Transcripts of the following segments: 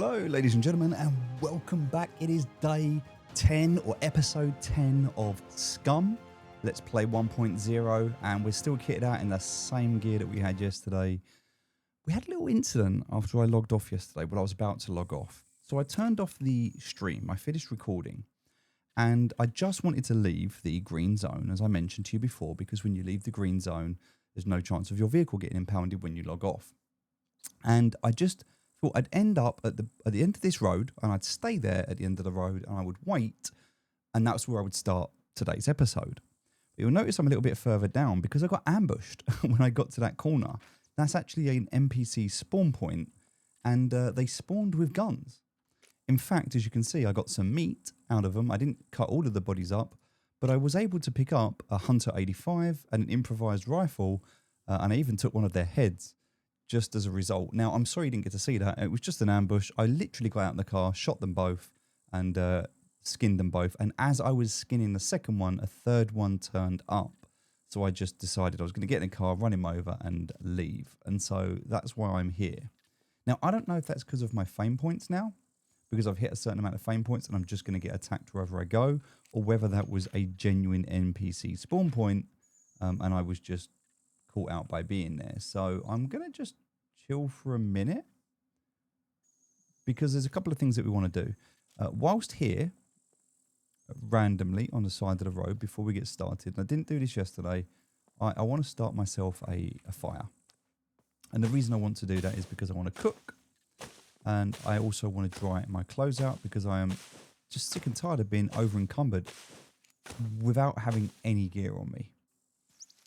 Hello, ladies and gentlemen, and welcome back. It is day 10 or episode 10 of SCUM. Let's Play 1.0, and we're still kitted out in the same gear that we had yesterday. We had a little incident after I logged off yesterday when I was about to log off. So I turned off the stream, I finished recording, and I just wanted to leave the green zone, as I mentioned to you before, because when you leave the green zone, there's no chance of your vehicle getting impounded when you log off. And I just thought I'd end up at the end of this road, and I'd stay there at the end of the road, and I would wait, and that's where I would start today's episode. But you'll notice I'm a little bit further down because I got ambushed when I got to that corner. That's actually an NPC spawn point, and they spawned with guns. In fact, as you can see, I got some meat out of them. I didn't cut all of the bodies up, but I was able to pick up a Hunter 85 and an improvised rifle, and I even took one of their heads just as a result. Now, I'm sorry you didn't get to see that. It was just an ambush. I literally got out in the car, shot them both, and skinned them both. And as I was skinning the second one, a third one turned up. So I just decided I was going to get in the car, run him over, and leave. And so that's why I'm here. Now, I don't know if that's because of my fame points now, because I've hit a certain amount of fame points and I'm just going to get attacked wherever I go, or whether that was a genuine NPC spawn point, and I was just caught out by being there. So I'm going to just chill for a minute because there's a couple of things that we want to do. Whilst here, randomly on the side of the road before we get started, and I didn't do this yesterday, I want to start myself a fire. And the reason I want to do that is because I want to cook, and I also want to dry my clothes out because I am just sick and tired of being over encumbered without having any gear on me.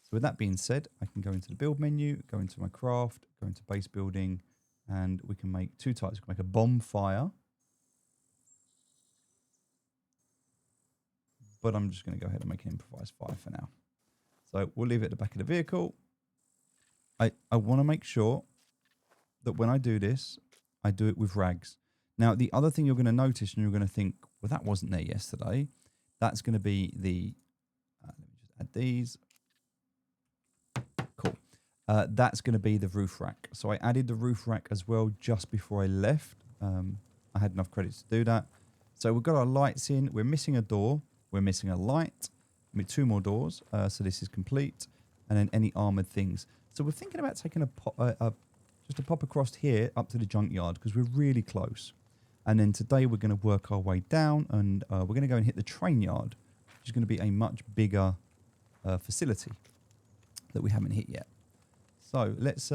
So with that being said, I can go into the build menu, go into my craft, go into base building, and we can make two types. We can make a bonfire, but I'm just going to go ahead and make an improvised fire for now. So we'll leave it at the back of the vehicle. I want to make sure that when I do this, I do it with rags. Now, the other thing you're going to notice, and you're going to think, well, that wasn't there yesterday. That's going to be the, let me just add these. Cool. That's going to be the roof rack. So I added the roof rack as well just before I left. I had enough credits to do that. So we've got our lights in. We're missing a door. We're missing a light. With two more doors. So this is complete. And then any armored things. So we're thinking about taking just a pop across here up to the junkyard because we're really close. And then today we're going to work our way down, and we're going to go and hit the train yard, which is going to be a much bigger facility that we haven't hit yet. So let's,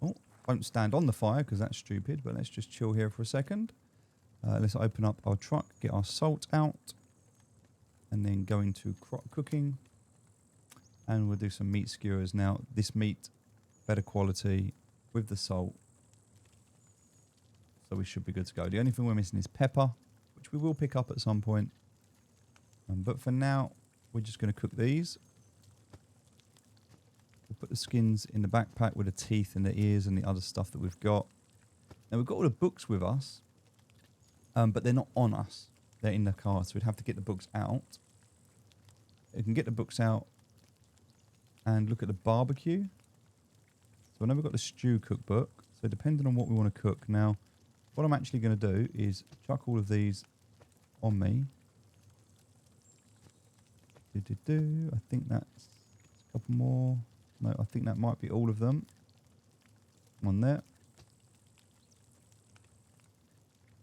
won't stand on the fire because that's stupid, but let's just chill here for a second. Let's open up our truck, get our salt out, and then go into cooking. And we'll do some meat skewers. Now, this meat, better quality with the salt. So we should be good to go. The only thing we're missing is pepper, which we will pick up at some point. But for now, we're just going to cook these. We'll put the skins in the backpack with the teeth and the ears and the other stuff that we've got. Now, we've got all the books with us, but they're not on us. They're in the car, so we'd have to get the books out. You can get the books out and look at the barbecue. So I know we've got the stew cookbook. So depending on what we want to cook. Now, what I'm actually going to do is chuck all of these on me. I think that's a couple more. No, I think that might be all of them. On there.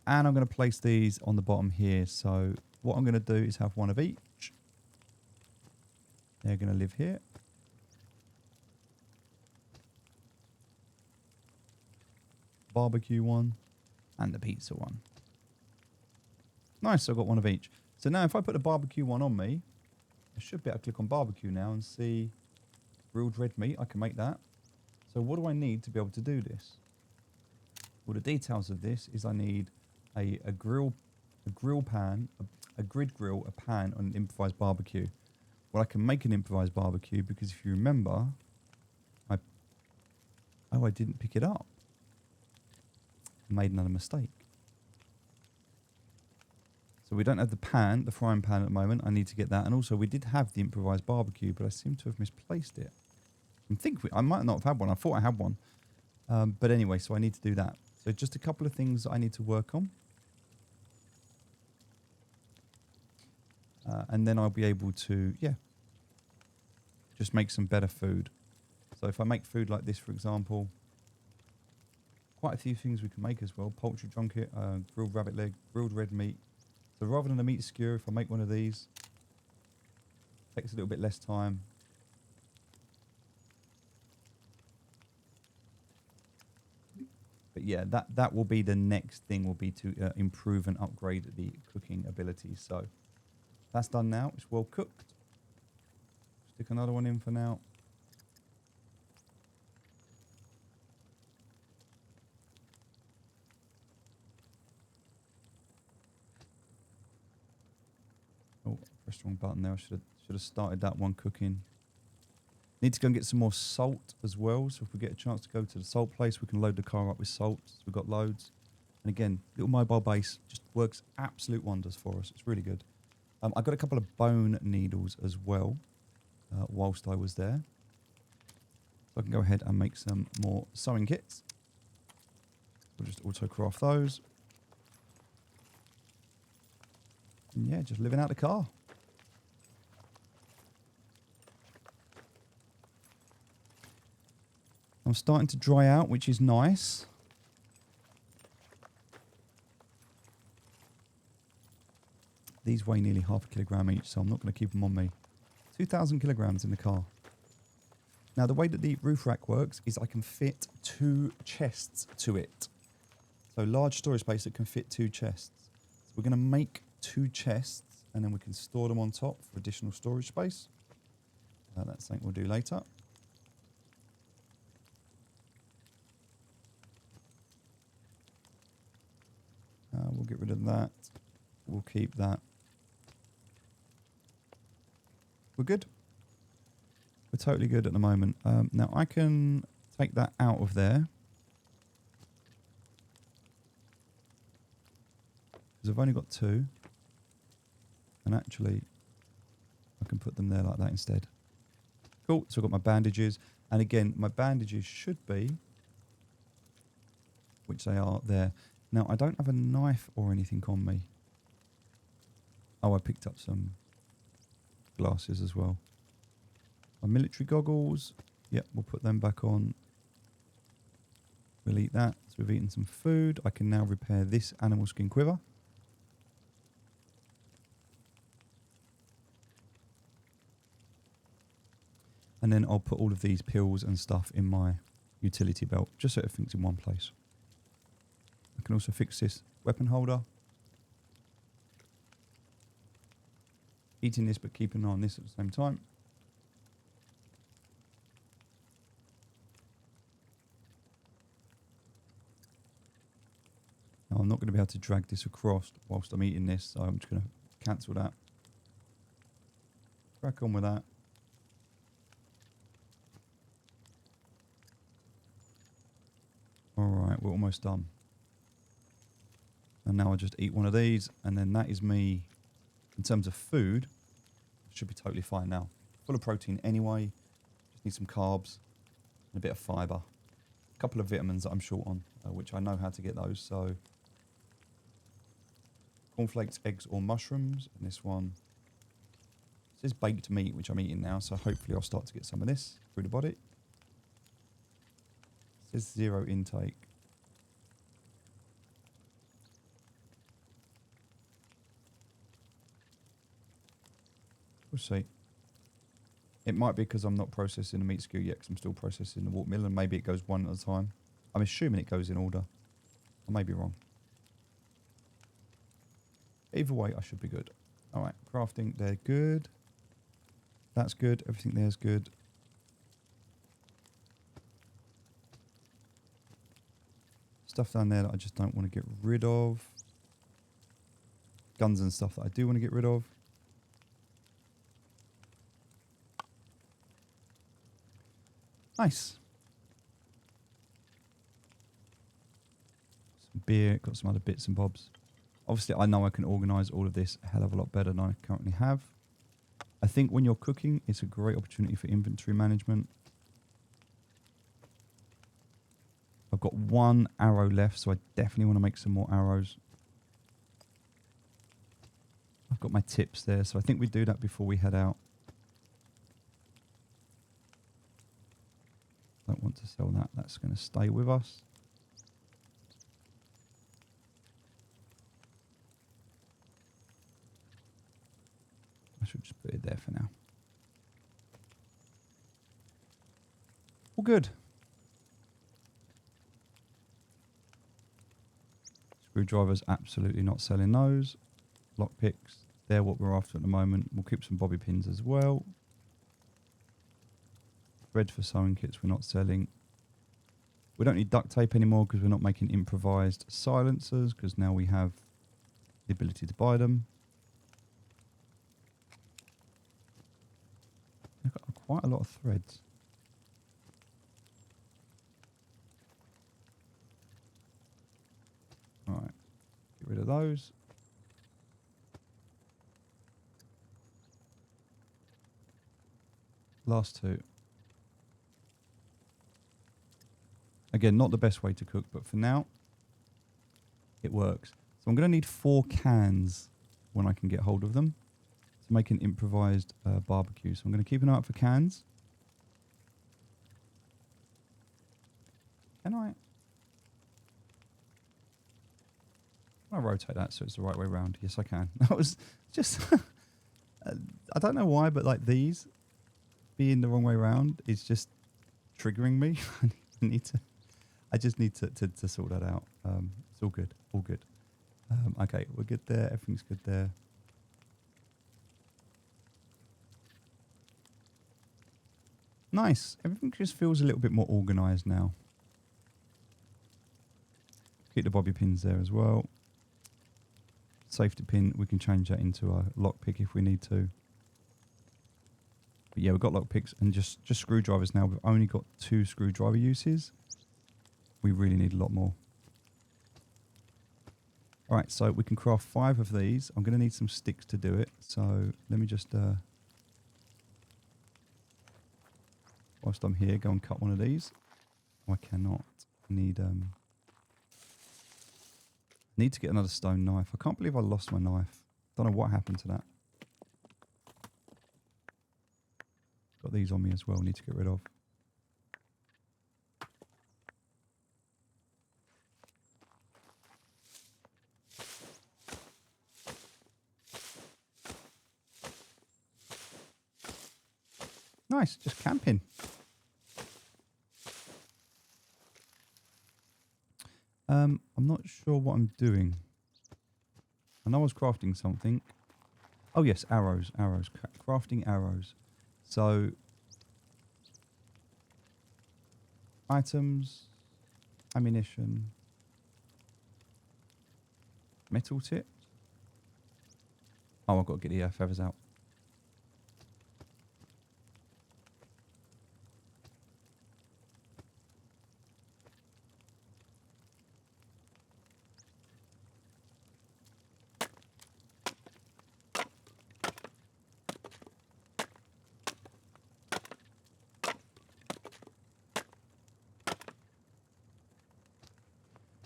And I'm going to place these on the bottom here. So what I'm going to do is have one of each. They're going to live here. Barbecue one and the pizza one. Nice, I've got one of each. So now if I put the barbecue one on me, I should be able to click on barbecue now and see grilled red meat. I can make that. So what do I need to be able to do this? Well, the details of this is I need a grill pan, a grid grill, a pan, and an improvised barbecue. Well, I can make an improvised barbecue because if you remember, I didn't pick it up. Made another mistake. So we don't have the pan, the frying pan at the moment. I need to get that. And also we did have the improvised barbecue, but I seem to have misplaced it. I might not have had one. I thought I had one. But anyway, so I need to do that. So just a couple of things that I need to work on. And then I'll be able to, yeah, just make some better food. So if I make food like this, for example, quite a few things we can make as well. Poultry junket, grilled rabbit leg, grilled red meat. So rather than a meat skewer, if I make one of these, takes a little bit less time. But yeah, that will be the next thing, will be to improve and upgrade the cooking abilities. So that's done now. It's well cooked. Stick another one in for now. Oh, I pressed the wrong button there. I should have started that one cooking. Need to go and get some more salt as well. So if we get a chance to go to the salt place, we can load the car up with salt. So we've got loads. And again, little mobile base just works absolute wonders for us. It's really good. I got a couple of bone needles as well whilst I was there. So I can go ahead and make some more sewing kits. We'll just auto craft those. And yeah, just living out the car. I'm starting to dry out, which is nice. These weigh nearly 0.5 kilogram each, so I'm not going to keep them on me. 2,000 kilograms in the car. Now, the way that the roof rack works is I can fit 2 chests to it. So large storage space that can fit 2 chests. So we're going to make 2 chests, and then we can store them on top for additional storage space. That's something we'll do later. We'll get rid of that. We'll keep that. We're good. We're totally good at the moment. Now I can take that out of there. Because I've only got 2. And actually, I can put them there like that instead. Cool. So I've got my bandages. And again, my bandages should be, which they are there. Now, I don't have a knife or anything on me. Oh, I picked up some glasses as well. My military goggles. Yep, we'll put them back on. We'll eat that. So we've eaten some food. I can now repair this animal skin quiver. And then I'll put all of these pills and stuff in my utility belt, just so everything's in one place. I can also fix this weapon holder. Eating this, but keeping an eye on this at the same time. Now, I'm not going to be able to drag this across whilst I'm eating this, so I'm just going to cancel that. Crack on with that. Alright, we're almost done. And now I just eat one of these, and then that is me, in terms of food, should be totally fine now. Full of protein anyway, just need some carbs, and a bit of fibre. A couple of vitamins that I'm short on, which I know how to get those, so... cornflakes, eggs or mushrooms, and this one says baked meat, which I'm eating now, so hopefully I'll start to get some of this through the body. It says 0 intake. We'll see. It might be because I'm not processing the meat skewer yet, because I'm still processing the watermelon. Maybe it goes one at a time. I'm assuming it goes in order. I may be wrong. Either way, I should be good. All right, crafting, they're good. That's good. Everything there's good. Stuff down there that I just don't want to get rid of. Guns and stuff that I do want to get rid of. Nice. Some beer, got some other bits and bobs. Obviously, I know I can organise all of this a hell of a lot better than I currently have. I think when you're cooking, it's a great opportunity for inventory management. By got 1 arrow left, so I definitely want to make some more arrows. I've got my tips there, so I think we do that before we head out. Don't want to sell that. That's going to stay with us. I should just put it there for now. All good. Screwdrivers, absolutely not selling those. Lockpicks, they're what we're after at the moment. We'll keep some bobby pins as well. Thread for sewing kits, we're not selling. We don't need duct tape anymore because we're not making improvised silencers, because now we have the ability to buy them. I've got quite a lot of threads. All right, get rid of those. Last 2. Again, not the best way to cook, but for now, it works. So I'm going to need 4 cans when I can get hold of them to make an improvised barbecue. So I'm going to keep an eye out for cans. Can I rotate that so it's the right way around? Yes, I can. That was just... I don't know why, but like these being the wrong way around is just triggering me. I just need to sort that out. It's all good. All good. Okay, we're good there. Everything's good there. Nice. Everything just feels a little bit more organised now. Keep the bobby pins there as well. Safety pin, we can change that into a lockpick if we need to. But yeah, we've got lockpicks and just screwdrivers now. We've only got 2 screwdriver uses. We really need a lot more. All right, so we can craft 5 of these. I'm going to need some sticks to do it. So let me just, whilst I'm here, go and cut one of these. Oh, I cannot. Need to get another stone knife. I can't believe I lost my knife. Don't know what happened to that. Got these on me as well. Need to get rid of. Nice, just camping. I'm not sure what I'm doing. I know I was crafting something. Oh yes, arrows. Crafting arrows. So, items, ammunition, metal tips. Oh, I've got to get the feathers out.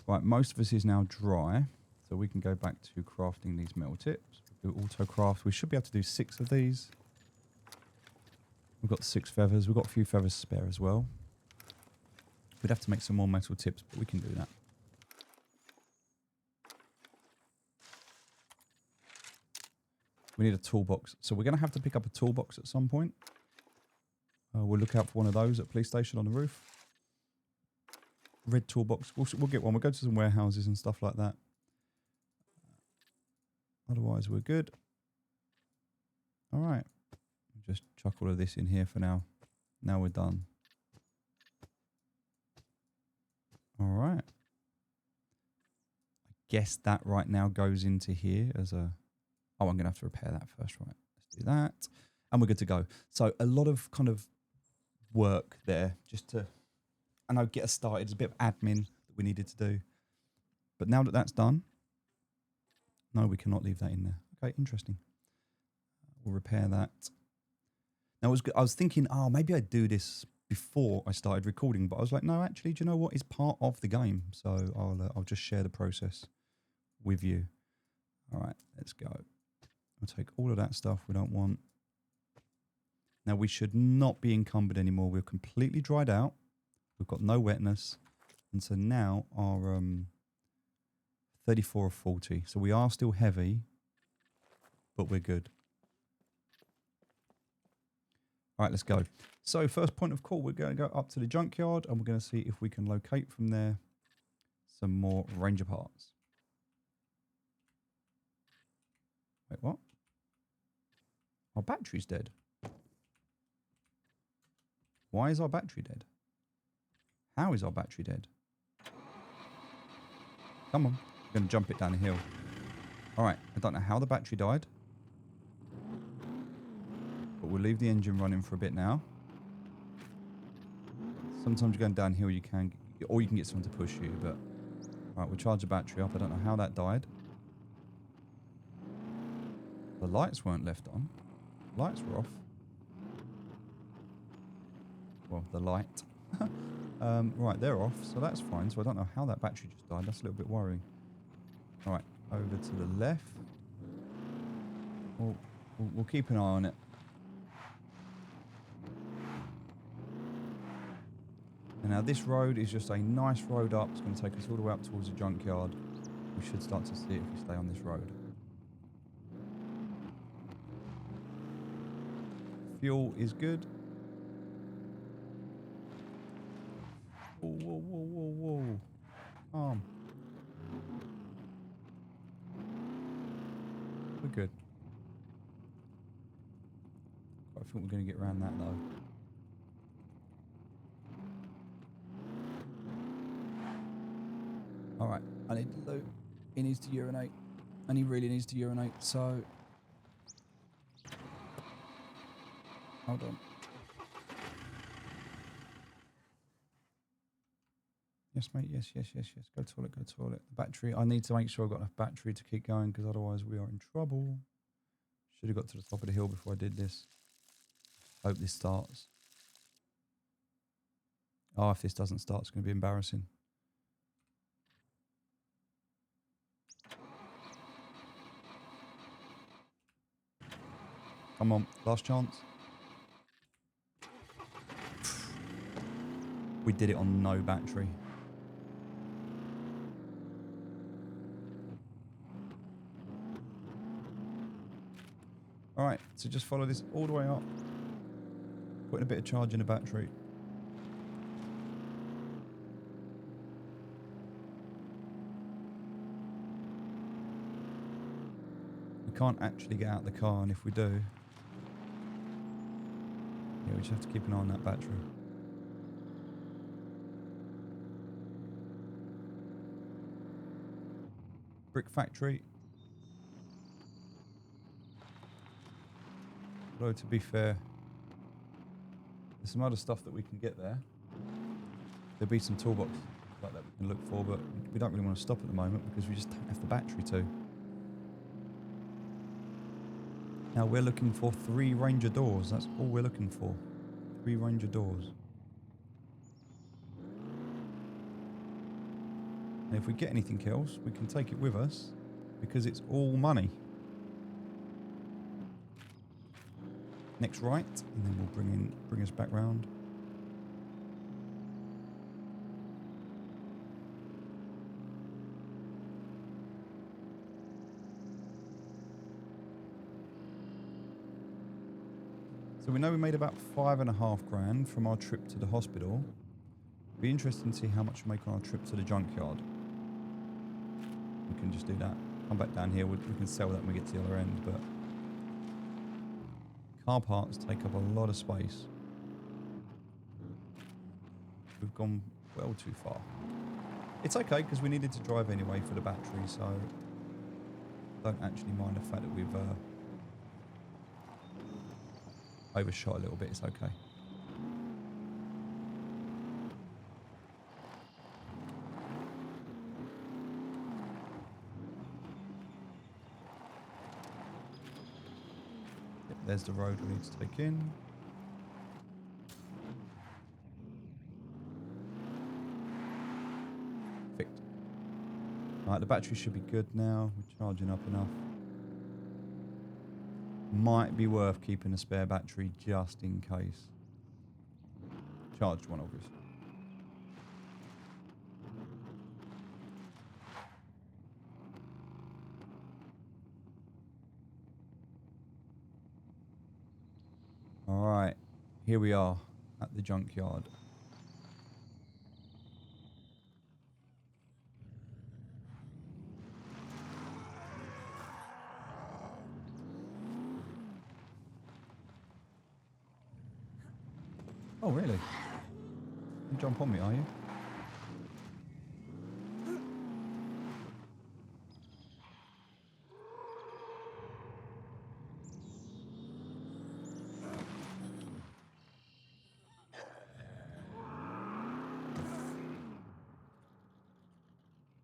Right, most of this is now dry, so we can go back to crafting these metal tips. Do auto craft. We should be able to do 6 of these. We've got 6 feathers. We've got a few feathers spare as well. We'd have to make some more metal tips, but we can do that. We need a toolbox. So we're going to have to pick up a toolbox at some point. We'll look out for one of those at police station on the roof. Red toolbox. We'll get one. We'll go to some warehouses and stuff like that. Otherwise, we're good. All right. Just chuck all of this in here for now. Now we're done. All right. I guess that right now goes into here as a... Oh, I'm going to have to repair that first, right? Let's do that. And we're good to go. So a lot of kind of work there just to... I know, get us started. It's a bit of admin that we needed to do. But now that that's done, no, we cannot leave that in there. Okay, interesting. We'll repair that. Now, I was thinking, oh, maybe I'd do this before I started recording, but I was like, no, actually, do you know what? It's part of the game. So I'll just share the process with you. All right, let's go. I'll take all of that stuff we don't want. Now, we should not be encumbered anymore. We're completely dried out. We've got no wetness. And so now our 34 of 40. So we are still heavy, but we're good. All right, let's go. So first point of call, we're going to go up to the junkyard and we're going to see if we can locate from there some more Ranger parts. Wait, what? Our battery's dead. Why is our battery dead? How is our battery dead? Come on. I'm going to jump it down a hill. All right. I don't know how the battery died. But we'll leave the engine running for a bit now. Sometimes you're going downhill, you can, or you can get someone to push you. But all right, we'll charge the battery up. I don't know how that died. The lights weren't left on. Lights were off. Well, the light. Right, they're off, so that's fine. So I don't know how that battery just died. That's a little bit worrying. All right, over to the left. We'll keep an eye on it. And now this road is just a nice road up. It's going to take us all the way up towards the junkyard. We should start to see it if we stay on this road. Fuel is good. Whoa, whoa, whoa, whoa, whoa. We're good. I think we're going to get around that though. Alright, I need Lou. He needs to urinate. And he really needs to urinate, so... Hold on. Yes, mate, yes. Go toilet. The battery, I need to make sure I've got enough battery to keep going, because otherwise we are in trouble. Should have got to the top of the hill before I did this. Hope this starts. Oh, if this doesn't start, it's going to be embarrassing. Come on, last chance. We did it on no battery. Alright, so just follow this all the way up. Putting a bit of charge in the battery. We can't actually get out the car, and if we do... Yeah, we just have to keep an eye on that battery. Brick factory. Although to be fair, there's some other stuff that we can get there. There'll be some toolbox like that we can look for, but we don't really want to stop at the moment because we just don't have the battery to. Now we're looking for 3 Ranger doors. That's all we're looking for. 3 Ranger doors. And if we get anything else, we can take it with us because it's all money. Next right, and then we'll bring us back round. So we know we made about 5.5 grand from our trip to the hospital. Be interesting to see how much we make on our trip to the junkyard. We can just do that. Come back down here, we can sell that when we get to the other end, but car parts take up a lot of space. We've gone well too far. It's okay because we needed to drive anyway for the battery, so I don't actually mind the fact that we've overshot a little bit. It's okay. Yep, there's the road we need to take in. Right, the battery should be good now. We're charging up enough. Might be worth keeping a spare battery just in case. Charged one, obviously. All right, here we are at the junkyard. Oh, really? You jump on me, are you?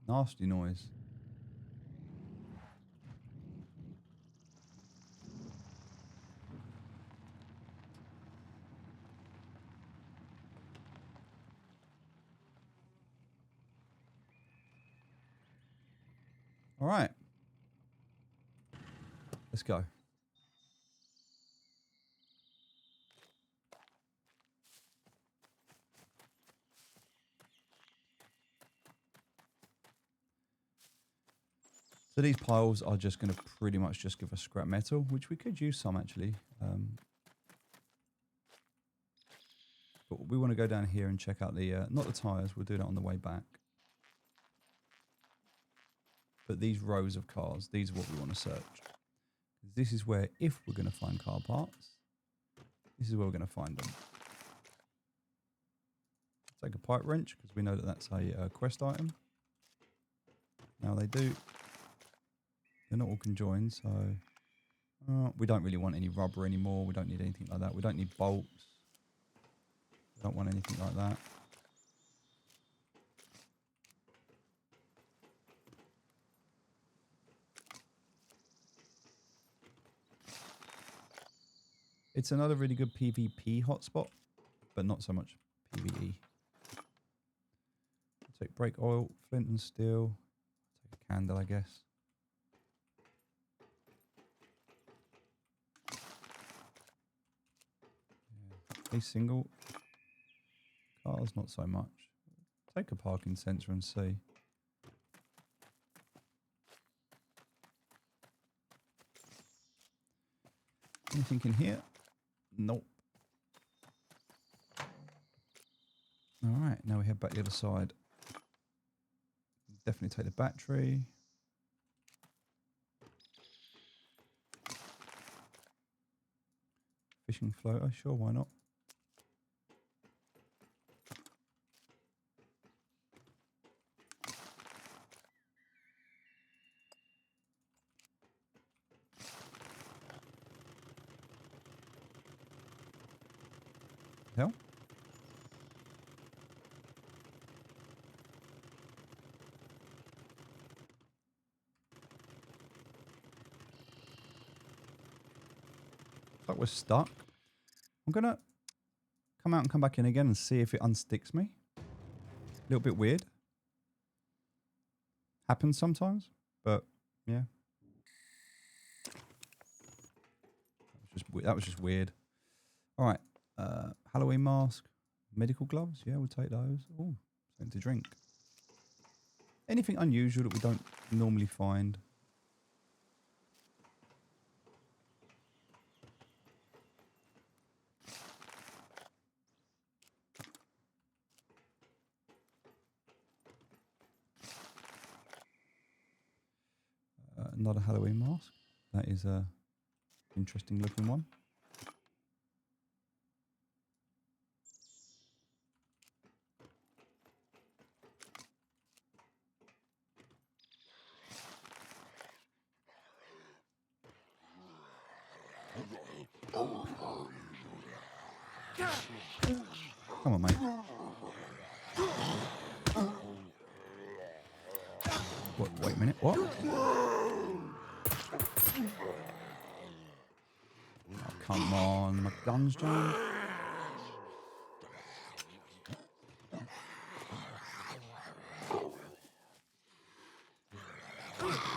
Nasty noise. All right. Let's go. So these piles are just going to pretty much just give us scrap metal, which we could use some actually. But we want to go down here and check out the, not the tyres, we'll do that on the way back. But these rows of cars, these are what we want to search. This is where, if we're going to find car parts, this is where we're going to find them. Take a pipe wrench, because we know that that's a quest item. Now they do, they're not all conjoined, so we don't really want any rubber anymore. We don't need anything like that. We don't need bolts. We don't want anything like that. It's another really good PvP hotspot, but not so much PvE. Take brake oil, flint and steel. Take a candle, I guess. Yeah. A single cars, not so much. Take a parking sensor and see. Anything in here? Nope. All right, now we head back the other side. Definitely take the battery. Fishing floater, sure, why not? Hell? Like we're stuck. I'm gonna come out and come back in again and see if it unsticks me. A little bit weird. Happens sometimes, but yeah. That was just weird. All right, Halloween mask, medical gloves. Yeah, we'll take those. Oh, something to drink. Anything unusual that we don't normally find. Not a Halloween mask. That is a interesting looking one. Come on, mate. What? Wait a minute. What? Oh, come on. My gun's jammed.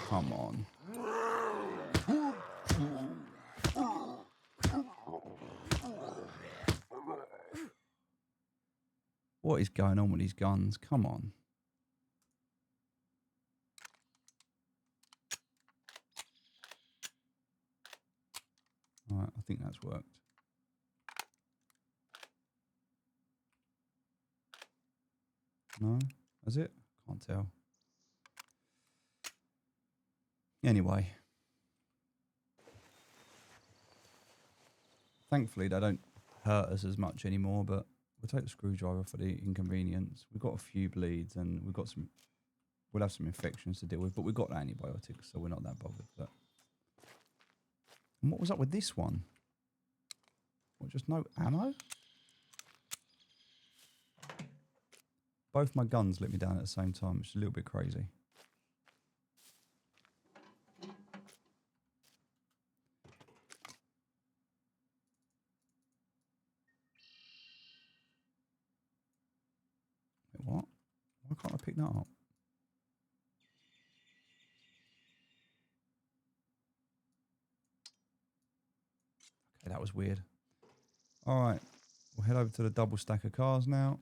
Come on. What is going on with these guns? Come on. All right, I think that's worked. No? Has it? Can't tell. Anyway. Thankfully, they don't hurt us as much anymore, but we'll take the screwdriver for the inconvenience. We've got a few bleeds and we've got some... We'll have some infections to deal with, but we've got antibiotics, so we're not that bothered. But... And what was up with this one? What, just no ammo? Both my guns let me down at the same time, which is a little bit crazy. Wait, what? Why can't I pick that up? Okay, that was weird. All right, we'll head over to the double stack of cars now.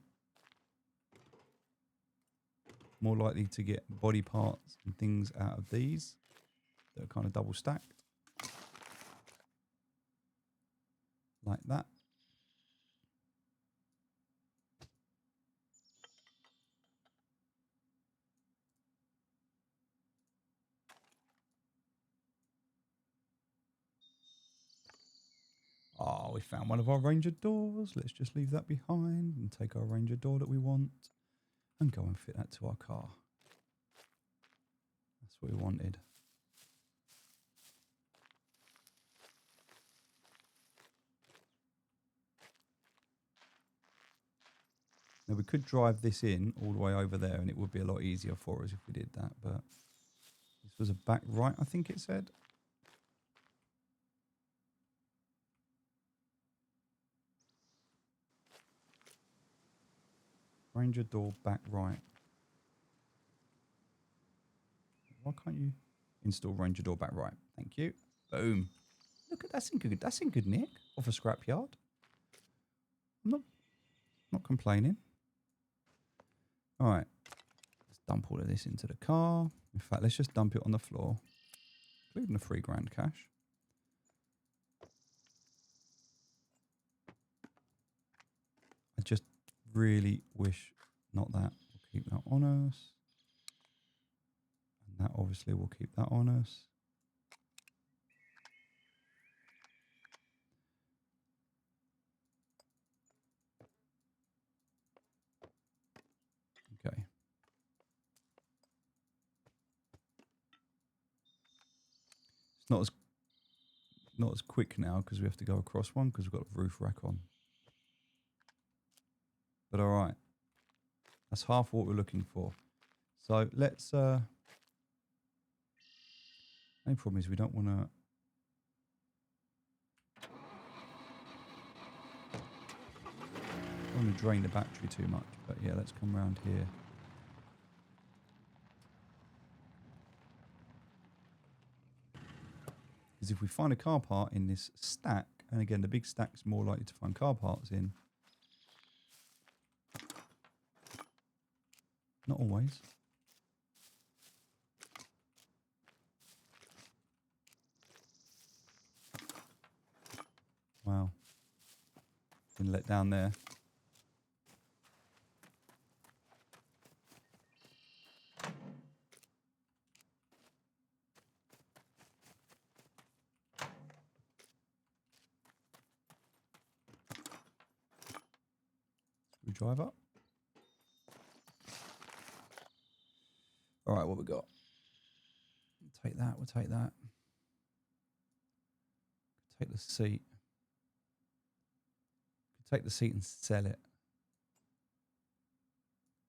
More likely to get body parts and things out of these that are kind of double stacked. Like that. Oh, we found one of our Ranger doors. Let's just leave that behind and take our Ranger door that we want and go and fit that to our car. That's what we wanted. Now, we could drive this in all the way over there and it would be a lot easier for us if we did that, but this was a back right, I think it said. Ranger door back right. Why can't you install Ranger door back right? Thank you. Boom. Look at that's in good nick off a scrapyard. I'm not complaining. All right. Let's dump all of this into the car. In fact, let's just dump it on the floor, including the £3,000 cash. I just really wish not that. We'll keep that on us. And that obviously will keep that on us. Okay. It's not as quick now because we have to go across one because we've got a roof rack on. But all right. That's half what we're looking for. So let's... the only problem is we don't want to... I don't want to drain the battery too much. But yeah, let's come around here. Because if we find a car part in this stack, and again, the big stack's more likely to find car parts in. Not always. Wow. Been let down there. Screwdriver. All right, what we got? We'll take that. We'll take that. Take the seat. Take the seat and sell it.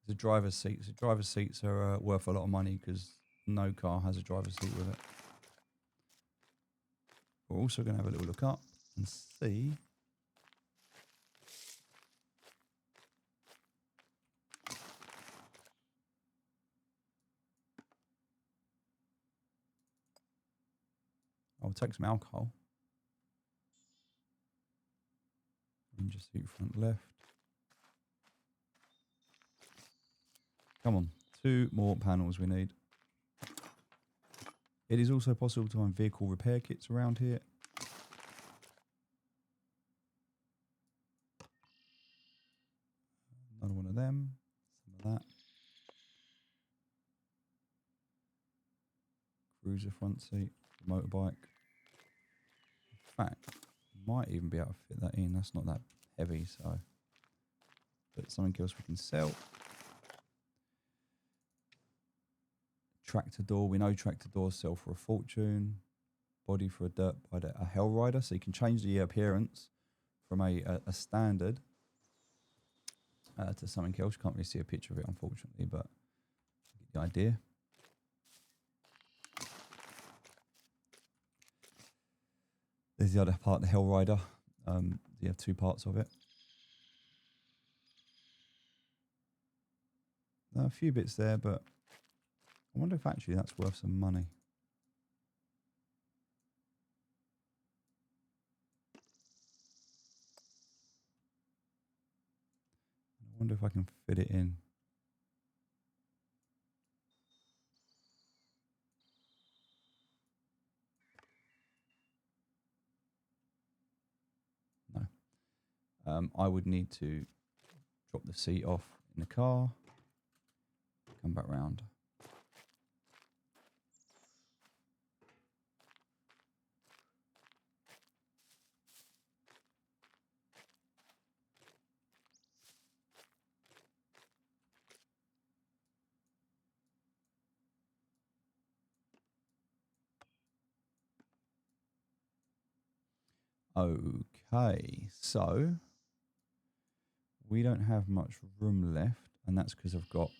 It's a driver's seat. So driver's seats are worth a lot of money because no car has a driver's seat with it. We're also going to have a little look up and see. I'll take some alcohol. Ninja suit front left. Come on, 2 more panels we need. It is also possible to find vehicle repair kits around here. Another one of them. Some of that. Cruiser front seat. Motorbike. In fact, might even be able to fit that in. That's not that heavy, so. But something else we can sell. Tractor door. We know tractor doors sell for a fortune. Body for a dirt bike, a hell rider. So you can change the appearance from a standard to something else. You can't really see a picture of it, unfortunately, but you get the idea. There's the other part, the hell rider. You have 2 parts of it. A few bits there, but I wonder if actually that's worth some money. I wonder if I can fit it in. No. I would need to drop the seat off in the car. Come back round. Okay, so we don't have much room left, and that's because I've got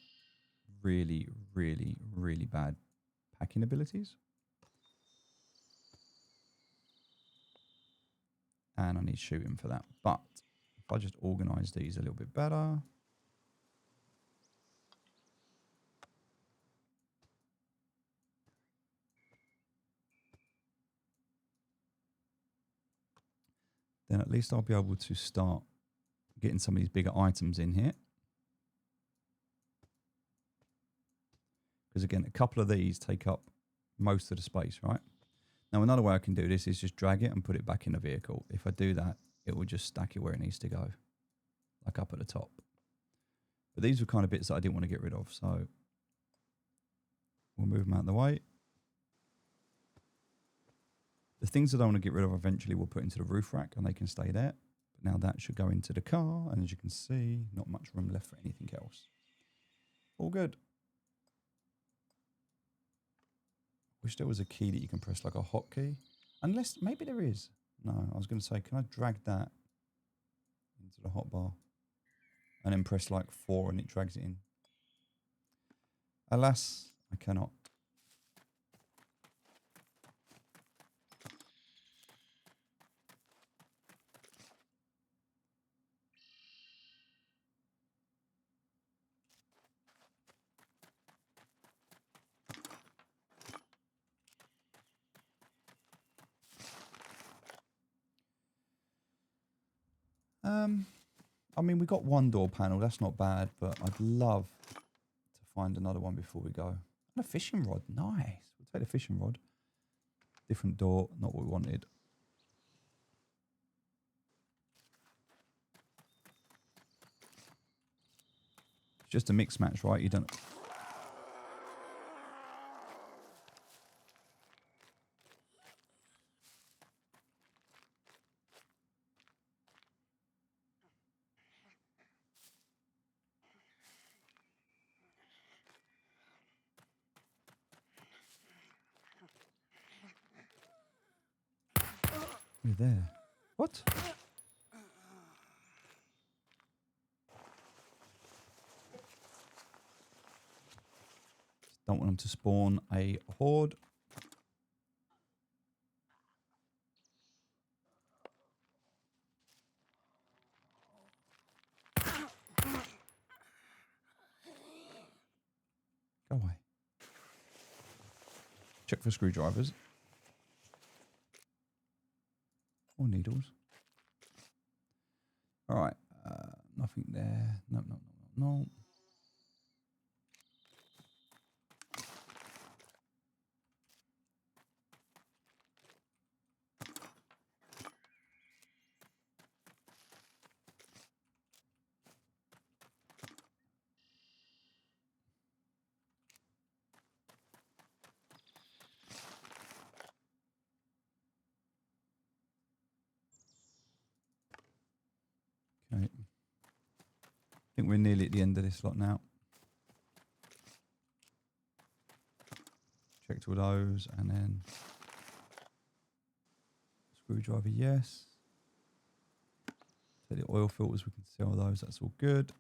really, really, really bad packing abilities. And I need shooting for that. But if I just organise these a little bit better. Then at least I'll be able to start getting some of these bigger items in here. Because again, a couple of these take up most of the space, right? Now, another way I can do this is just drag it and put it back in the vehicle. If I do that, it will just stack it where it needs to go, like up at the top. But these were kind of bits that I didn't want to get rid of, so we'll move them out of the way. The things that I want to get rid of eventually we'll put into the roof rack and they can stay there. But now that should go into the car, and as you can see, not much room left for anything else. All good. Wish there was a key that you can press like a hotkey. Unless, maybe there is. No, I was going to say, can I drag that into the hotbar? And then press like 4 and it drags it in. Alas, I cannot. I mean, we got 1 door panel. That's not bad, but I'd love to find another one before we go. And a fishing rod. Nice. We'll take the fishing rod. Different door. Not what we wanted. It's just a mix match, right? You don't... You're there. What? Don't want them to spawn a horde. Go away. Check for screwdrivers. Or needles. All right. Nothing there. No, no, no, no, no. Okay. I think we're nearly at the end of this lot now. Checked all those and then screwdriver, yes. So the oil filters, we can see all those. That's all good.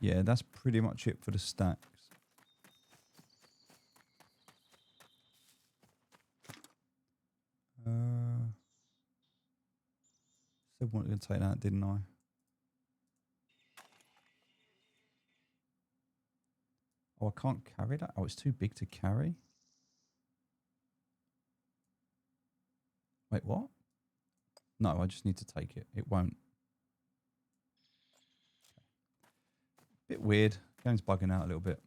Yeah, that's pretty much it for the stacks. Said I wasn't going to take that, didn't I? Oh, I can't carry that? Oh, it's too big to carry? Wait, what? No, I just need to take it. It won't. Bit weird. Game's bugging out a little bit.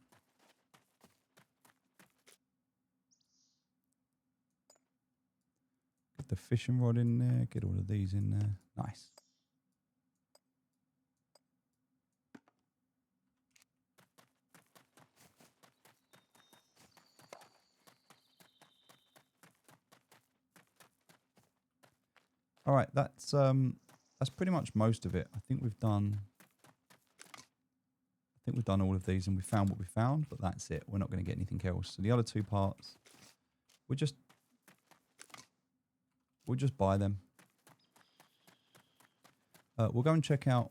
Get the fishing rod in there. Get all of these in there. Nice. All right, that's pretty much most of it. I think we've done all of these and we found what we found, but that's it. We're not going to get anything else. So the other two parts, we'll just buy them. We'll go and check out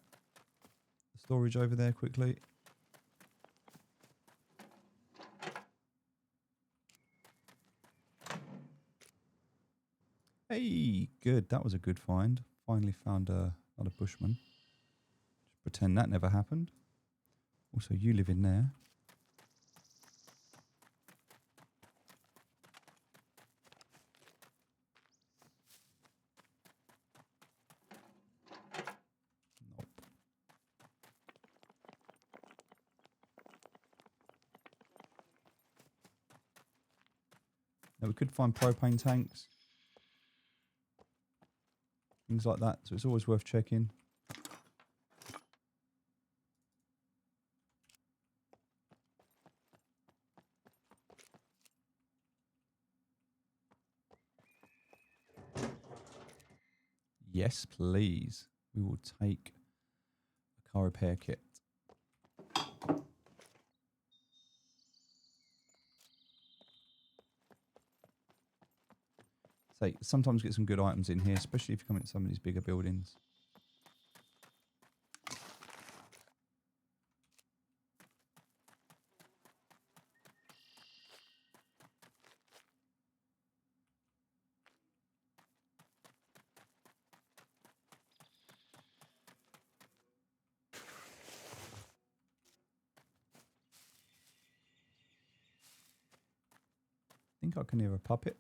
the storage over there quickly. Hey, good. That was a good find. Finally found another bushman. Just pretend that never happened. Also, you live in there. Nope. Now we could find propane tanks. Things like that. So it's always worth checking. Yes, please. We will take a car repair kit. So sometimes get some good items in here, especially if you come into some of these bigger buildings. I think I can hear a puppet.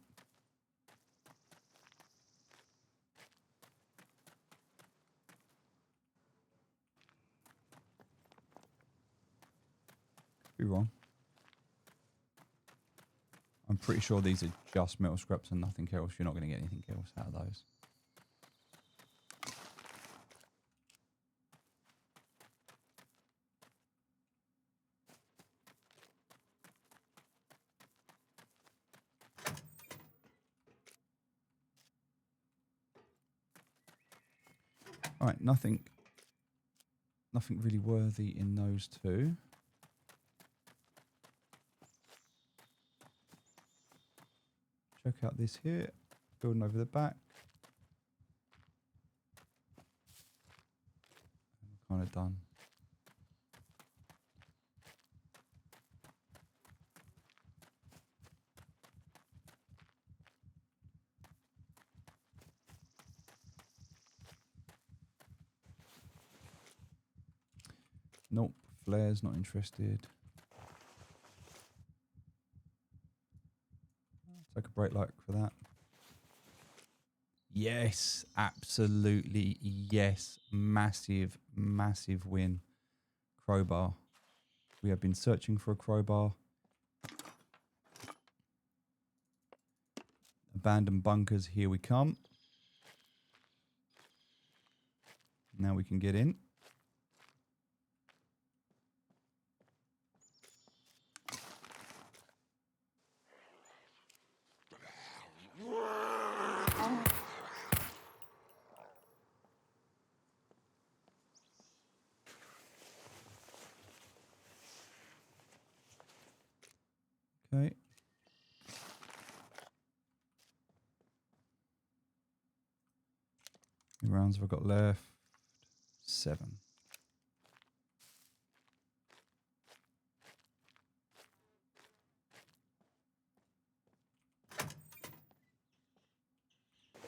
Could be wrong. I'm pretty sure these are just metal scraps and nothing else. You're not going to get anything else out of those. All right, nothing really worthy in those two. Check out this here, building over the back. We're kind of done. Nope. Flares, not interested. Take a break like for that. Yes, absolutely. Yes. Massive, massive win. Crowbar. We have been searching for a crowbar. Abandoned bunkers, here we come. Now we can get in. Okay. How many rounds have I got left? 7.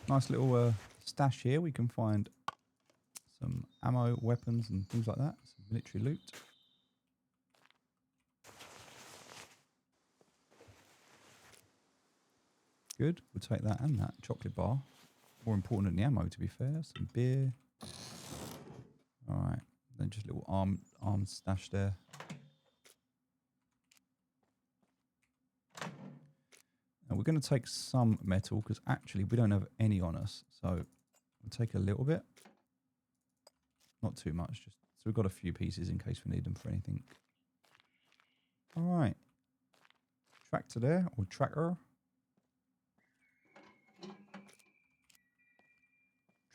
Nice little stash here. We can find some ammo, weapons and things like that. Some military loot. Good. We'll take that and that chocolate bar. More important than the ammo, to be fair. Some beer. All right. Then just a little arm stash there. Now we're going to take some metal because actually we don't have any on us. So we'll take a little bit. Not too much. Just so we've got a few pieces in case we need them for anything. All right. Tractor there, or tracker.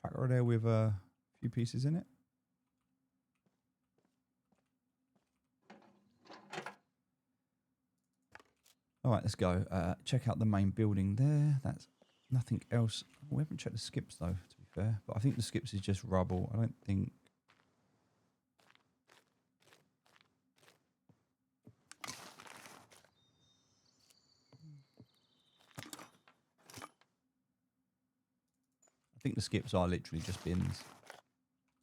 Tracker there with a few pieces in it. All right, let's go. Check out the main building there. That's nothing else. We haven't checked the skips though, to be fair. But I think the skips is just rubble. I don't think. I think the skips are literally just bins.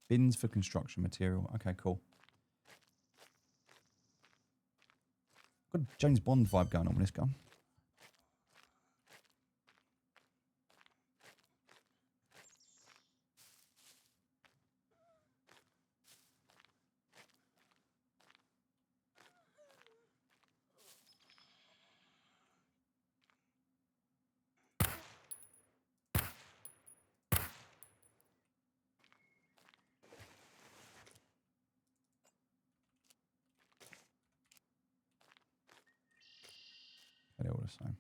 Bins for construction material. Okay, cool. Got a James Bond vibe going on with this gun. They're all the same.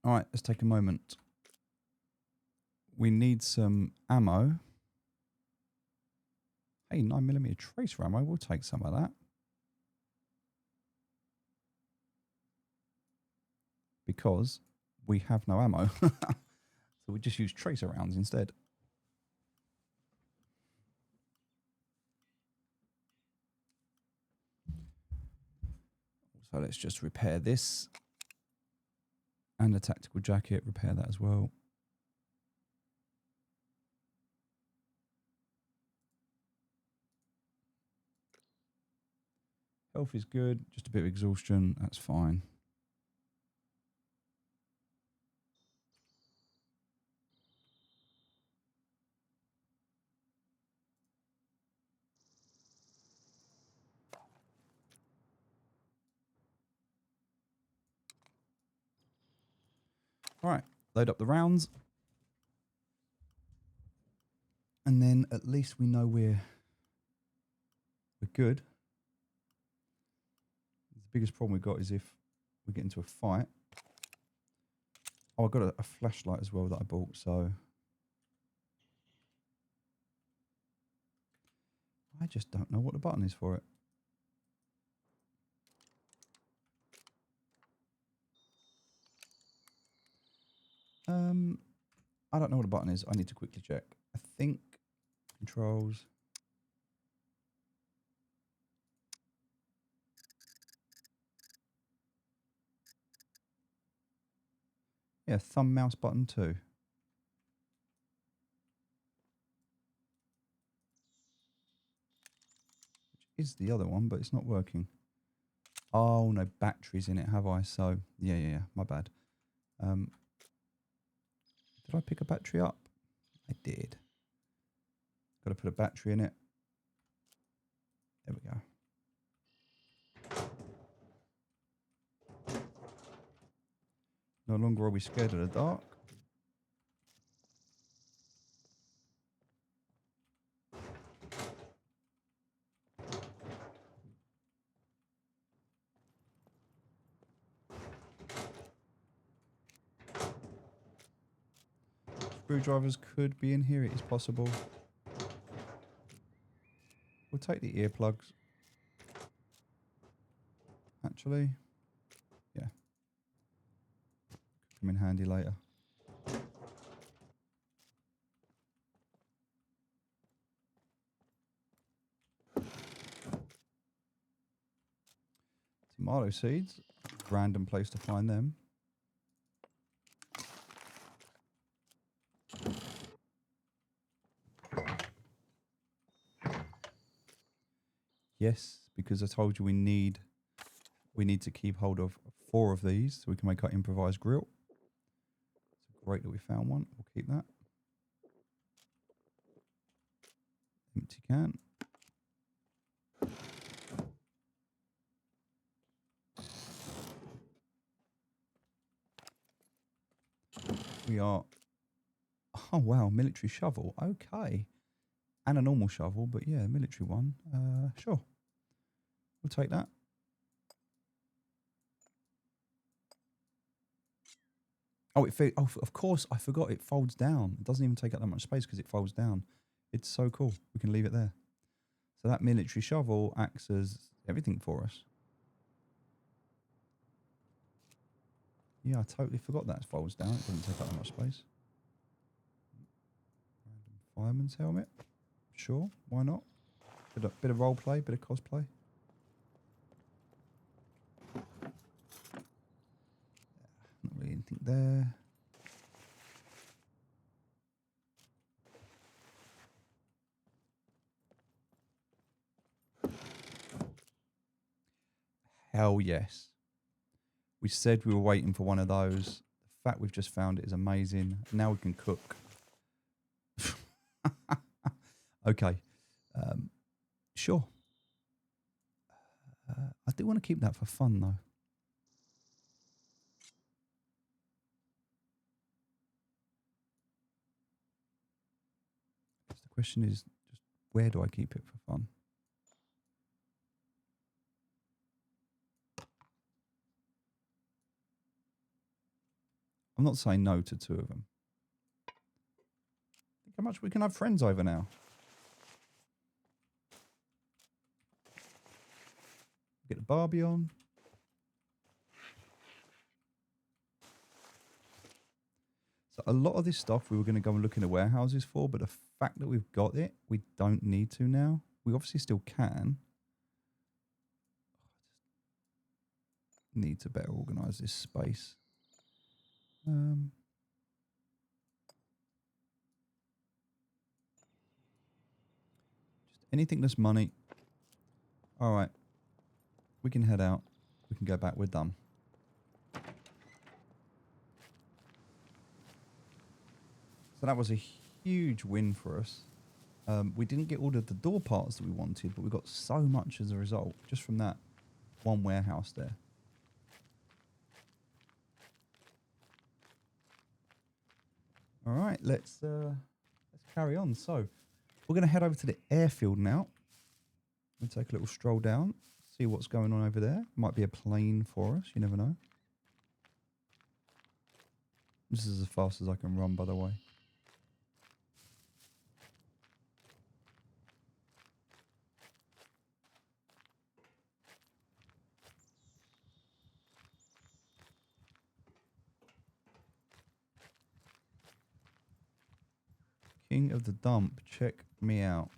All right, let's take a moment. We need some ammo. Hey, 9mm tracer ammo. We'll take some of that. Because we have no ammo. So we just use tracer rounds instead. So let's just repair this. And the tactical jacket, repair that as well. Health is good, just a bit of exhaustion, that's fine. All right, load up the rounds. And then at least we know we're good. The biggest problem we've got is if we get into a fight. Oh, I've got a flashlight as well that I bought, so. I just don't know what the button is for it. I don't know what the button is. I need to quickly check. I think controls. Yeah, thumb mouse button too. Which is the other one, but it's not working. Oh, no batteries in it, have I? So, yeah, my bad. Did I pick a battery up? I did. Got to put a battery in it. There we go. No longer are we scared of the dark. Screwdrivers could be in here. It is possible. We'll take the earplugs. Actually, yeah. Come in handy later. Tomato seeds. Random place to find them. Yes, because I told you we need to keep hold of 4 of these so we can make our improvised grill. It's great that we found one. We'll keep that. Empty can. We are... Oh, wow. Military shovel. Okay. And a normal shovel, but yeah, military one. Sure. We'll take that. Oh, of course, I forgot it folds down. It doesn't even take up that much space because it folds down. It's so cool. We can leave it there. So that military shovel acts as everything for us. Yeah, I totally forgot that folds down. It doesn't take up that much space. Random fireman's helmet. Sure, why not? Bit of role play, bit of cosplay. Not really anything there. Hell yes. We said we were waiting for one of those. The fact we've just found it is amazing. Now we can cook. Okay. Sure. I do want to keep that for fun, though. The question is just where do I keep it for fun? I'm not saying no to 2 of them. Think how much we can have friends over now. Get the Barbie on. So a lot of this stuff we were going to go and look in the warehouses for, but the fact that we've got it, we don't need to now. We obviously still can. Need to better organise this space. Just anything that's money. All right. We can head out. We can go back. We're done. So that was a huge win for us. We didn't get all of the door parts that we wanted, but we got so much as a result just from that one warehouse there. All right, let's carry on. So we're going to head over to the airfield now. We'll take a little stroll down, see what's going on over there. Might be a plane for us. You never know. This is as fast as I can run, by the way. King of the dump, check me out.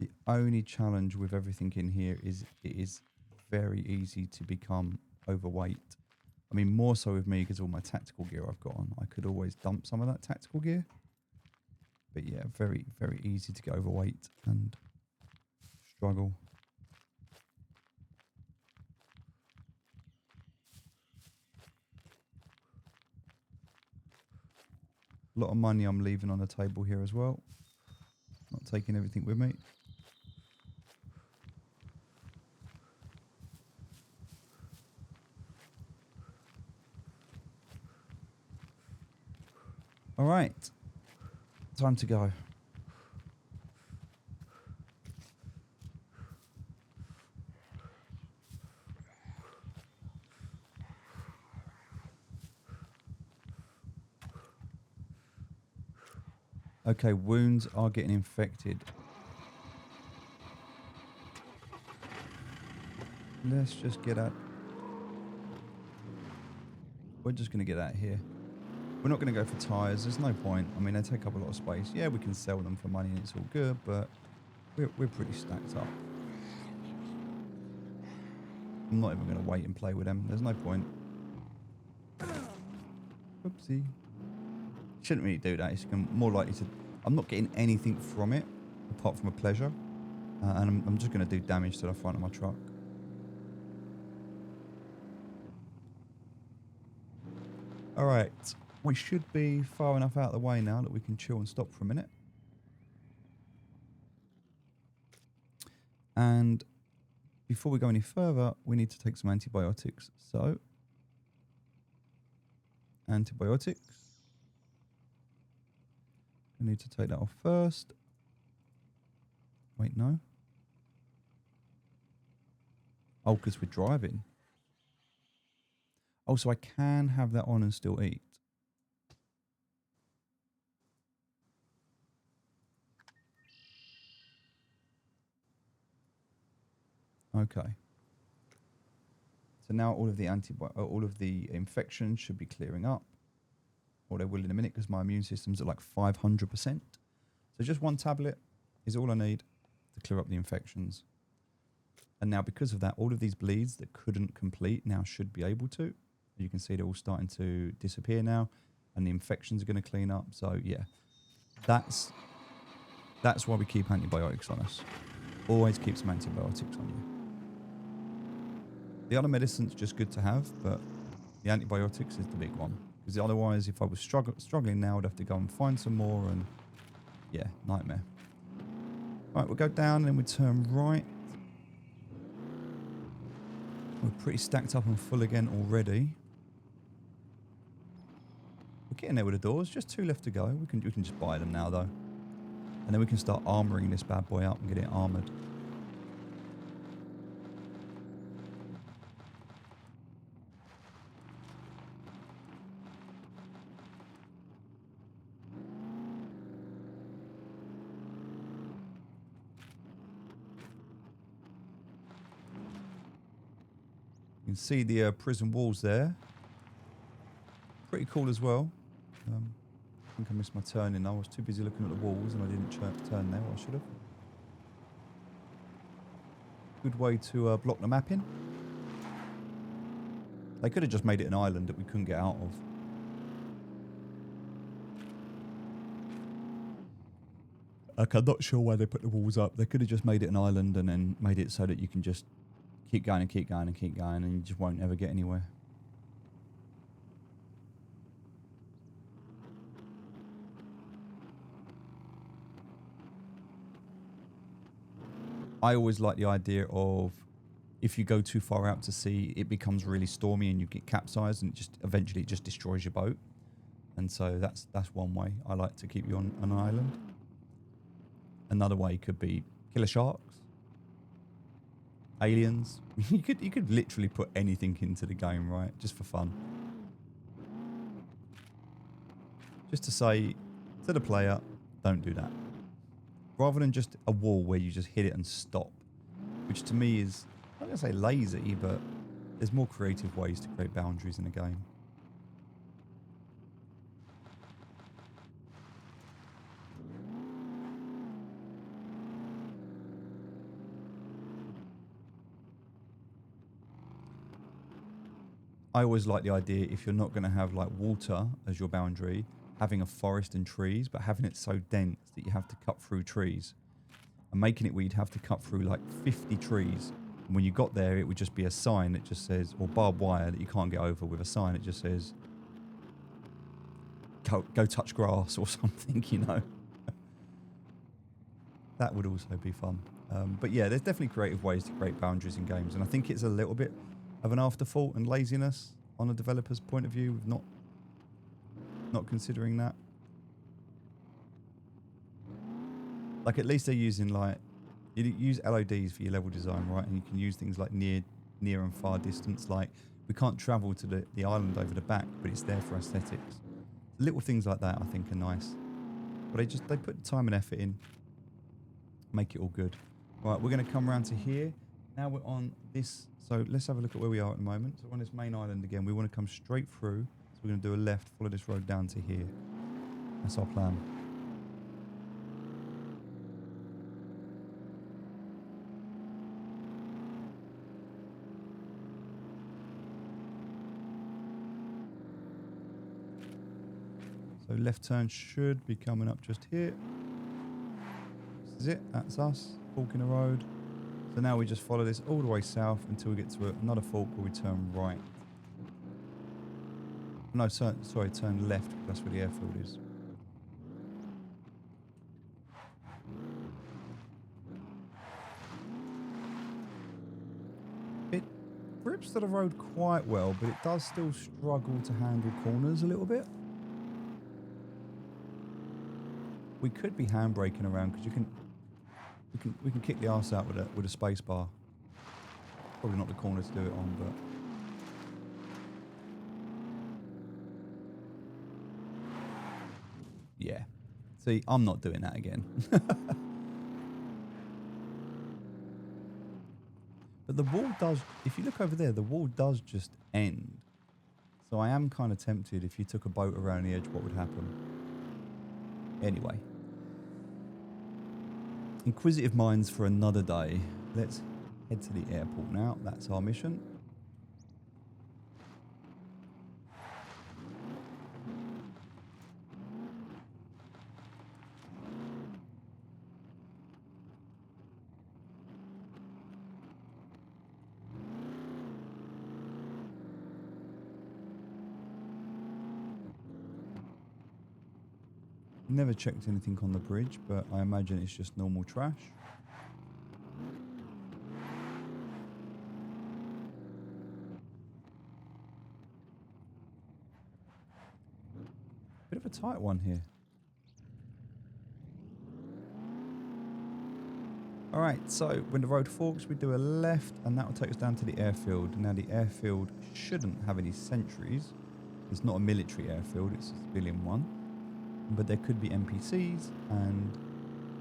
The only challenge with everything in here is it is very easy to become overweight. I mean, more so with me because all my tactical gear I've got on. I could always dump some of that tactical gear. But yeah, very, very easy to get overweight and struggle. A lot of money I'm leaving on the table here as well. Not taking everything with me. All right, time to go. Okay, wounds are getting infected. Let's just get out. We're just going to get out here. We're not going to go for tyres. There's no point. I mean, they take up a lot of space. Yeah, we can sell them for money and it's all good, but we're pretty stacked up. I'm not even going to wait and play with them. There's no point. Oopsie. Shouldn't really do that. It's more likely to... I'm not getting anything from it apart from a pleasure. And I'm just going to do damage to the front of my truck. All right. We should be far enough out of the way now that we can chill and stop for a minute. And before we go any further, we need to take some antibiotics. So, antibiotics. We need to take that off first. Wait, no. Oh, because we're driving. Oh, so I can have that on and still eat. Okay. So now all of the infections should be clearing up. Or they will in a minute because my immune system's at like 500%. So just one tablet is all I need to clear up the infections. And now because of that, all of these bleeds that couldn't complete now should be able to. You can see they're all starting to disappear now. And the infections are going to clean up. So yeah, that's why we keep antibiotics on us. Always keep some antibiotics on you. The other medicine's just good to have, but the antibiotics is the big one. Because otherwise, if I was struggling now, I'd have to go and find some more, and yeah, nightmare. Right, we'll go down and then we turn right. We're pretty stacked up and full again already. We're getting there with the doors. Just 2 left to go. We can just buy them now though, and then we can start armoring this bad boy up and get it armored. You can see the prison walls there. Pretty cool as well. I think I missed my turning. I was too busy looking at the walls and I didn't turn there. I should have. Good way to block the mapping. They could have just made it an island that we couldn't get out of. Like, I'm not sure why they put the walls up. They could have just made it an island and then made it so that you can just keep going and keep going and keep going and you just won't ever get anywhere. I always like the idea of if you go too far out to sea, it becomes really stormy and you get capsized and eventually it just destroys your boat. And so that's one way I like to keep you on an island. Another way could be killer sharks, aliens. You could literally put anything into the game, right? Just for fun. Just to say to the player, don't do that. Rather than just a wall where you just hit it and stop, which to me is, I'm not going to say lazy, but there's more creative ways to create boundaries in a game. I always like the idea, if you're not going to have like water as your boundary, having a forest and trees, but having it so dense that you have to cut through trees. And making it where you'd have to cut through like 50 trees. And when you got there, it would just be a sign that just says, or barbed wire that you can't get over with a sign that just says, go touch grass or something, you know. That would also be fun. But yeah, there's definitely creative ways to create boundaries in games. And I think it's a little bit of an afterthought and laziness on a developer's point of view with not considering that. Like, at least they're using, like, you use LODs for your level design, right? And you can use things like near and far distance. Like, we can't travel to the island over the back, but it's there for aesthetics. Little things like that I think are nice. But they put time and effort in. Make it all good. Right, we're going to come around to here. Now we're on this. So let's have a look at where we are at the moment. So we're on this main island again. We want to come straight through. So we're going to do a left, follow this road down to here. That's our plan. So left turn should be coming up just here. This is it. That's us. Fork in the road. So now we just follow this all the way south until we get to another fork where we turn right. No, sorry, turn left. That's where the airfield is. It grips to the road quite well, but it does still struggle to handle corners a little bit. We could be handbraking around because we can kick the arse out with a space bar. Probably not the corner to do it on, but yeah. See, I'm not doing that again. But the wall does, if you look over there, the wall does just end. So I am kind of tempted, if you took a boat around the edge, what would happen? Anyway. Inquisitive minds for another day. Let's head to the airport now. That's our mission. Never checked anything on the bridge, but I imagine it's just normal trash. Bit of a tight one here. Alright, so when the road forks, we do a left, and that will take us down to the airfield. Now, the airfield shouldn't have any sentries. It's not a military airfield, it's a civilian one. But there could be NPCs, and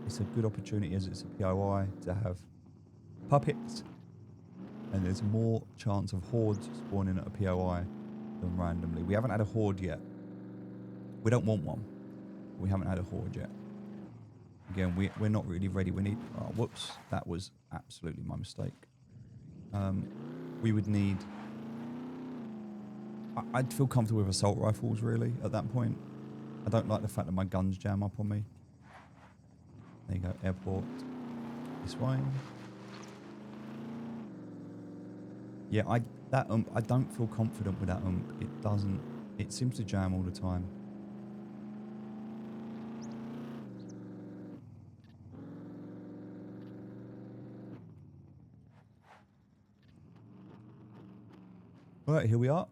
it's a good opportunity, as it's a POI, to have puppets. And there's more chance of hordes spawning at a POI than randomly. We haven't had a horde yet. We don't want one. We haven't had a horde yet. Again, we're not really ready. We need... Oh, whoops. That was absolutely my mistake. We would need... I'd feel comfortable with assault rifles, really, at that point. I don't like the fact that my guns jam up on me. There you go, airport. This way. Yeah, I don't feel confident with that It doesn't... It seems to jam all the time. Right, here we are.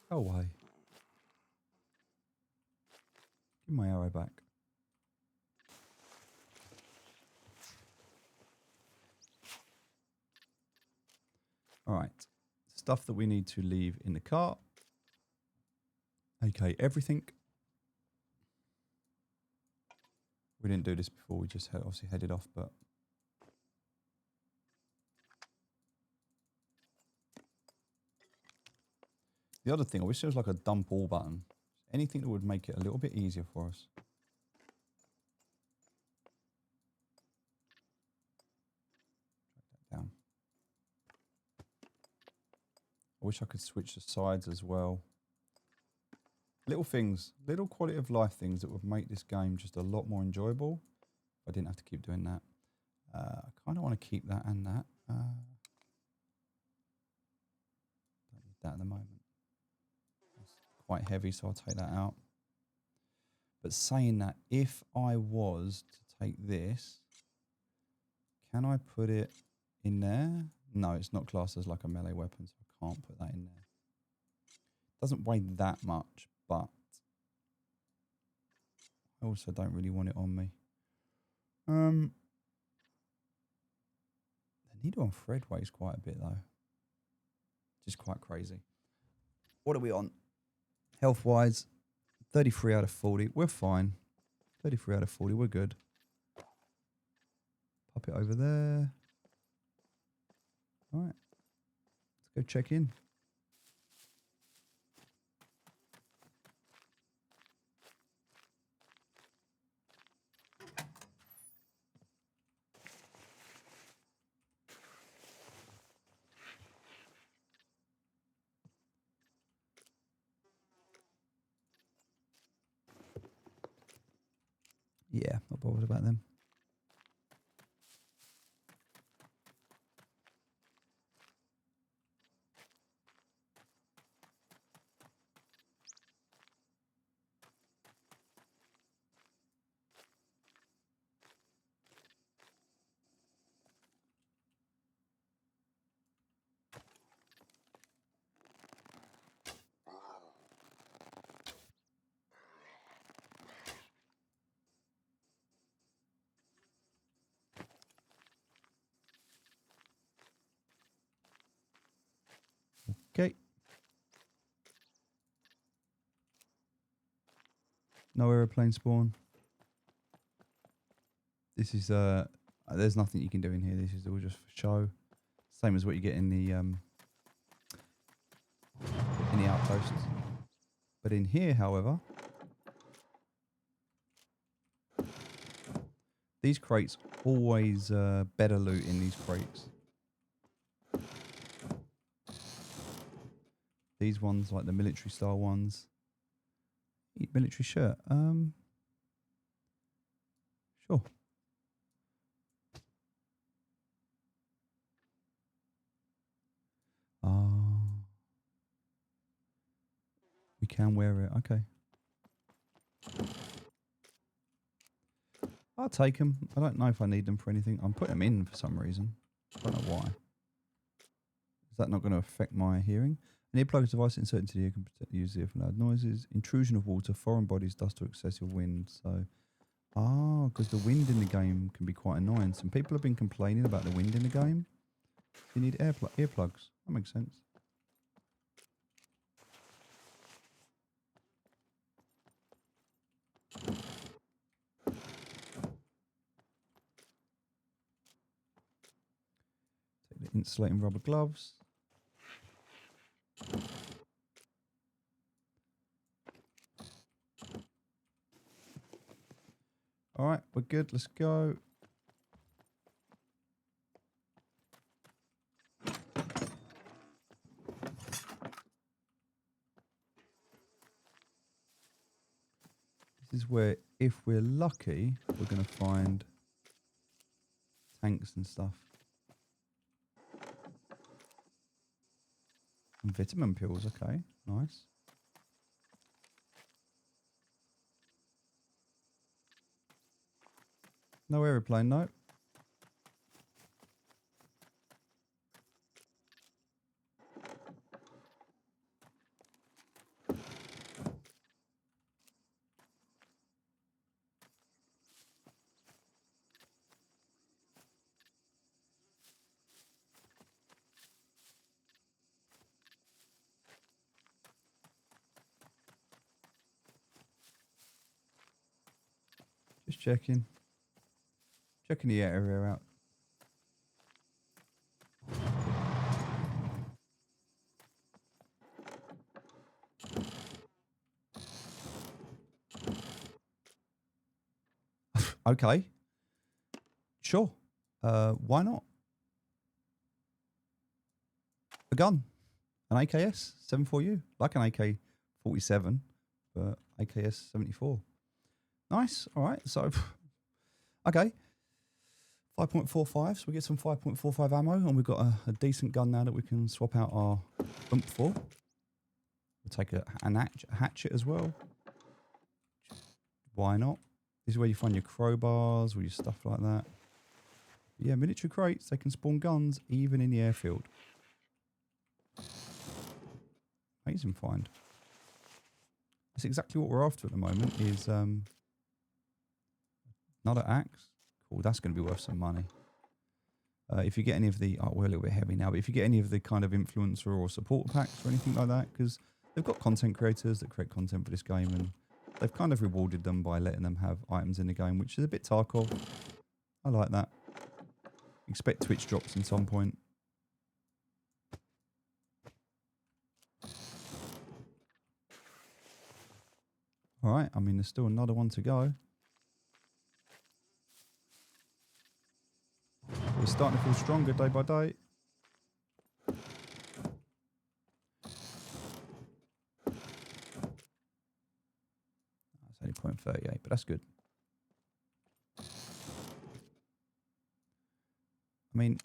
Go away. Give my arrow back. All right. Stuff that we need to leave in the cart. Okay, everything. We didn't do this before. We just obviously headed off, but the other thing, I wish there was like a dump all button. Anything that would make it a little bit easier for us. Drag that down. I wish I could switch the sides as well. Little things, little quality of life things that would make this game just a lot more enjoyable. I didn't have to keep doing that. I kind of want to keep that and that. Don't need that at the moment. It's quite heavy, so I'll take that out. But saying that, if I was to take this, can I put it in there? No, it's not classed as like a melee weapon, so I can't put that in there. It doesn't weigh that much, but I also don't really want it on me. The needle on thread weighs quite a bit though. Just quite crazy. What are we on? Health wise, 33 out of 40. We're fine. 33 out of 40. We're good. Pop it over there. All right. Let's go check in. Yeah, not bothered about them. Okay. No aeroplane spawn. This is there's nothing you can do in here. This is all just for show. Same as what you get in the outposts. But in here, however, these crates always better loot in these crates. These ones, like the military style ones. Military shirt. Sure. We can wear it. Okay. I'll take them. I don't know if I need them for anything. I'm putting them in for some reason. I don't know why. Is that not going to affect my hearing? An earplug device inserted into the ear can protect the user from loud noises. Intrusion of water, foreign bodies, dust, or excessive wind. So, because the wind in the game can be quite annoying. Some people have been complaining about the wind in the game. You need earplugs. That makes sense. Take the insulating rubber gloves. All right, we're good. Let's go. This is where, if we're lucky, we're going to find tanks and stuff. And vitamin pills, okay, nice. No aeroplane, no. checking. Checking the area out. Okay. Sure. Why not? A gun. An AKS 74U. Like an AK-47, but AKS 74. Nice. All right. So, okay. 5.45. So we get some 5.45 ammo, and we've got a decent gun now that we can swap out our bump for. We'll take a hatchet as well. Why not? This is where you find your crowbars or your stuff like that. But yeah, military crates, they can spawn guns even in the airfield. Amazing find. That's exactly what we're after at the moment is another axe. Cool, that's going to be worth some money. If you get any of the, oh, we're a little bit heavy now, but if you get any of the kind of influencer or support packs or anything like that, because they've got content creators that create content for this game, and they've kind of rewarded them by letting them have items in the game, which is a bit Tarkov. I like that. Expect Twitch drops at some point. All right, I mean, there's still another one to go. We're starting to feel stronger day by day. That's only 0.38, but that's good. I mean,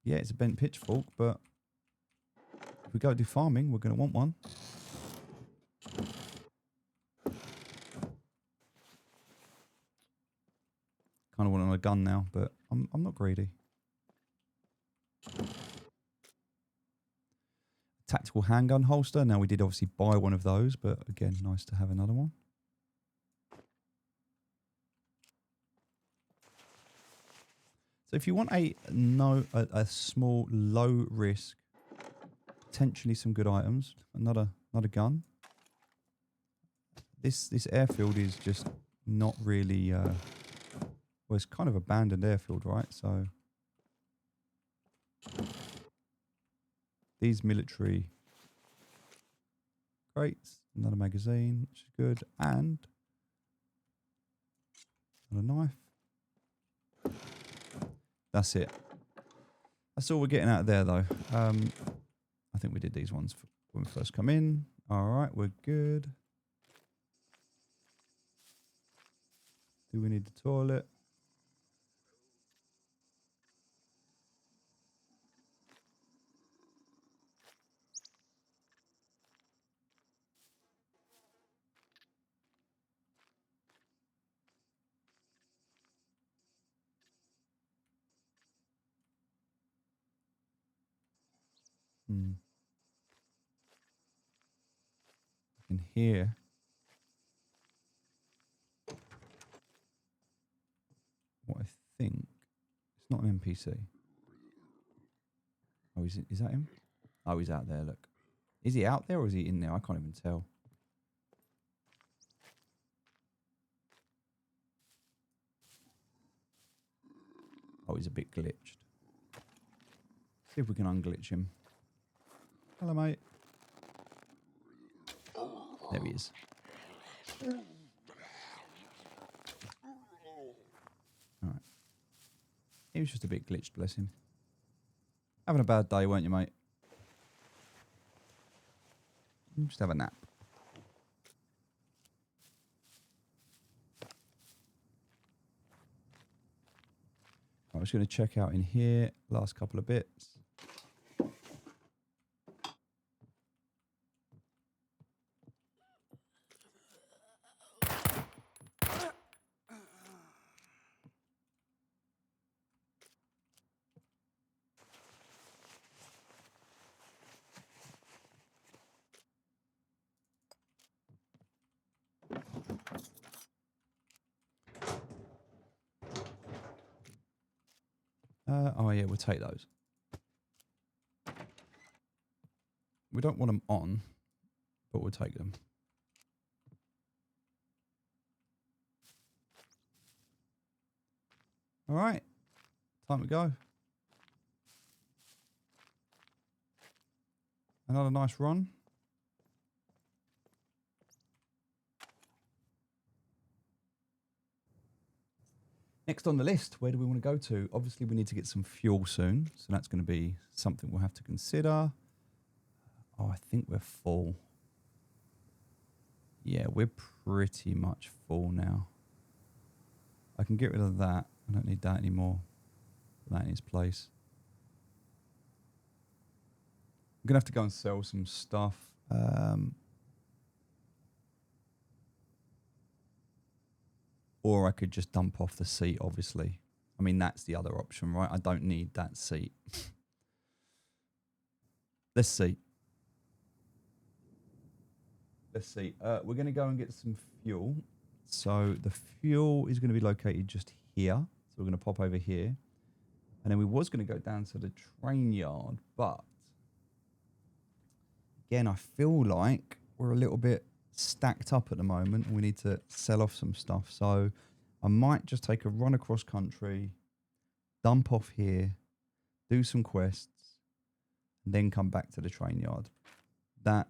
yeah, it's a bent pitchfork, but if we go do farming, we're going to want one. Kind of want another gun now, but I'm not greedy. Tactical handgun holster. Now, we did obviously buy one of those, but again, nice to have another one. So if you want a small, low risk, potentially some good items, another gun. This airfield is just not really. Well, it's kind of abandoned airfield, right? So these military crates, another magazine, which is good, and another knife. That's it. That's all we're getting out of there, though. I think we did these ones when we first come in. All right, we're good. Do we need the toilet? I can hear. What I think. It's not an NPC. Oh, is that him? Oh, he's out there, look. Is he out there or is he in there? I can't even tell. Oh, he's a bit glitched. See if we can unglitch him. Hello, mate. There he is. All right. He was just a bit glitched, bless him. Having a bad day, weren't you, mate? Just have a nap. I'm just going to check out in here. Last couple of bits. Oh, yeah, we'll take those. We don't want them on, but we'll take them. All right, time to go. Another nice run. Next on the list, where do we want to go to? Obviously, we need to get some fuel soon, so that's going to be something we'll have to consider. Oh, I think we're full. Yeah, we're pretty much full now. I can get rid of that. I don't need that anymore. Put that in its place. I'm going to have to go and sell some stuff. Or I could just dump off the seat, obviously. I mean, that's the other option, right? I don't need that seat. Let's see. Let's see. We're going to go and get some fuel. So the fuel is going to be located just here. So we're going to pop over here. And then we was going to go down to the train yard. But again, I feel like we're a little bit stacked up at the moment. And we need to sell off some stuff. So I might just take a run across country, dump off here, do some quests, and then come back to the train yard. That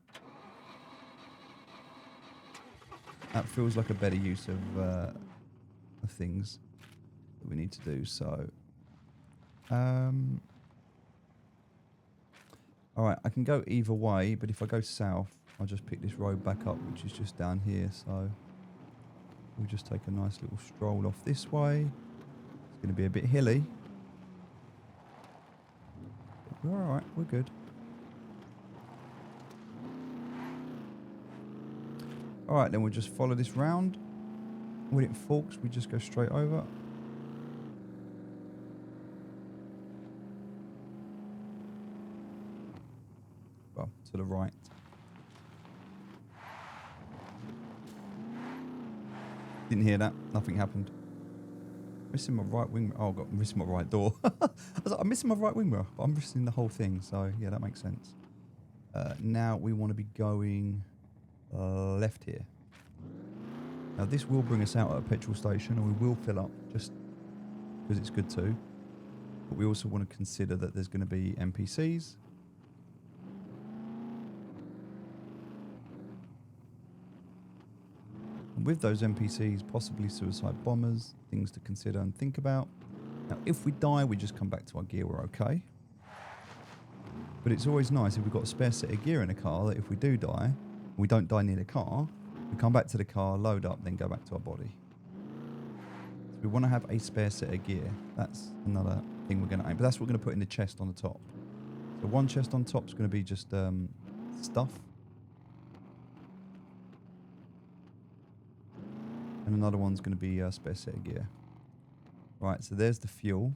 feels like a better use of things that we need to do. So, all right, I can go either way, but if I go south, I'll just pick this road back up, which is just down here. So we'll just take a nice little stroll off this way. It's going to be a bit hilly. But we're all right, we're good. All right, then we'll just follow this round. When it forks, we just go straight over. Well, to the right. Didn't hear that. Nothing happened. Missing my right wing. Oh, I'm missing my right door. I was like, I'm missing my right wing mirror, but I'm missing the whole thing. So yeah, that makes sense. Now we want to be going left here. Now this will bring us out at a petrol station, and we will fill up just because it's good too. But we also want to consider that there's going to be NPCs. And with those NPCs, possibly suicide bombers, things to consider and think about. Now, if we die, we just come back to our gear, we're okay. But it's always nice if we've got a spare set of gear in a car that if we do die, we don't die near the car, we come back to the car, load up, then go back to our body. So we want to have a spare set of gear. That's another thing we're going to aim. But that's what we're going to put in the chest on the top. So one chest on top is going to be just stuff. And another one's going to be a spare set of gear. Right, so there's the fuel.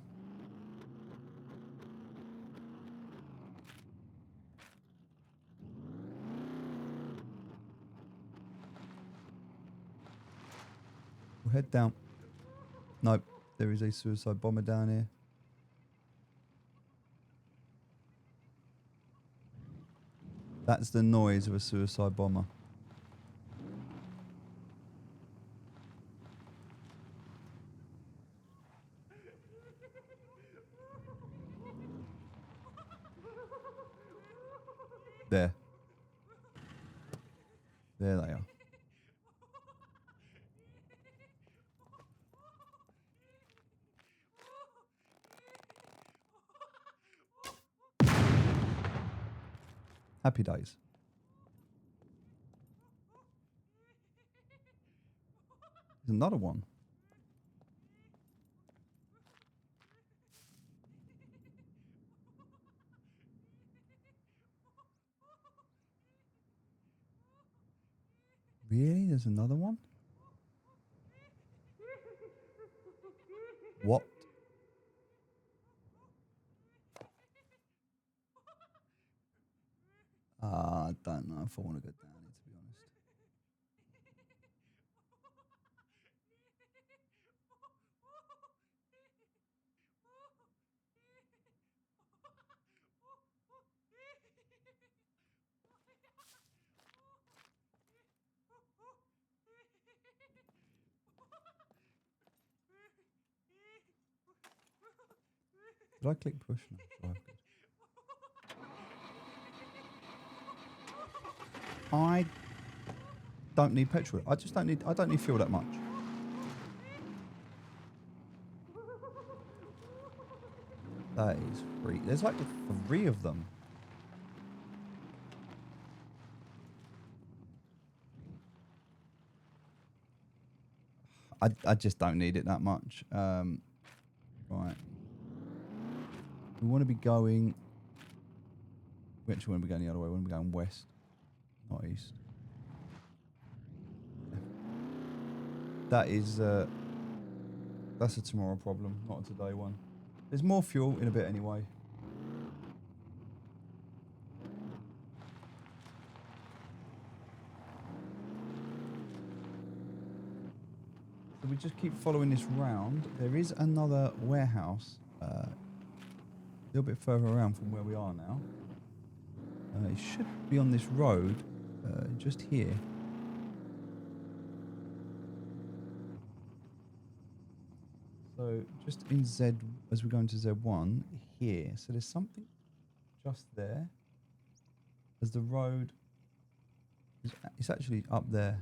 We'll head down. Nope, there is a suicide bomber down here. That's the noise of a suicide bomber. There. There they are. Happy days. There's another one. Really? There's another one? What? I don't know if I want to go down it, to be honest. Did I click push? No. Oh, good. I don't need petrol. I just don't need. I don't need fuel that much. That is free. There's like 3 of them. I just don't need it that much. Right. We want to be going. We actually want to be going the other way. We want to be going west, not east. That is. That's a tomorrow problem, not a today one. There's more fuel in a bit anyway. So we just keep following this round. There is another warehouse a little bit further around from where we are now. It should be on this road, just here. So just in Z, as we go into Z1, here. So there's something just there. As the road, it's actually up there.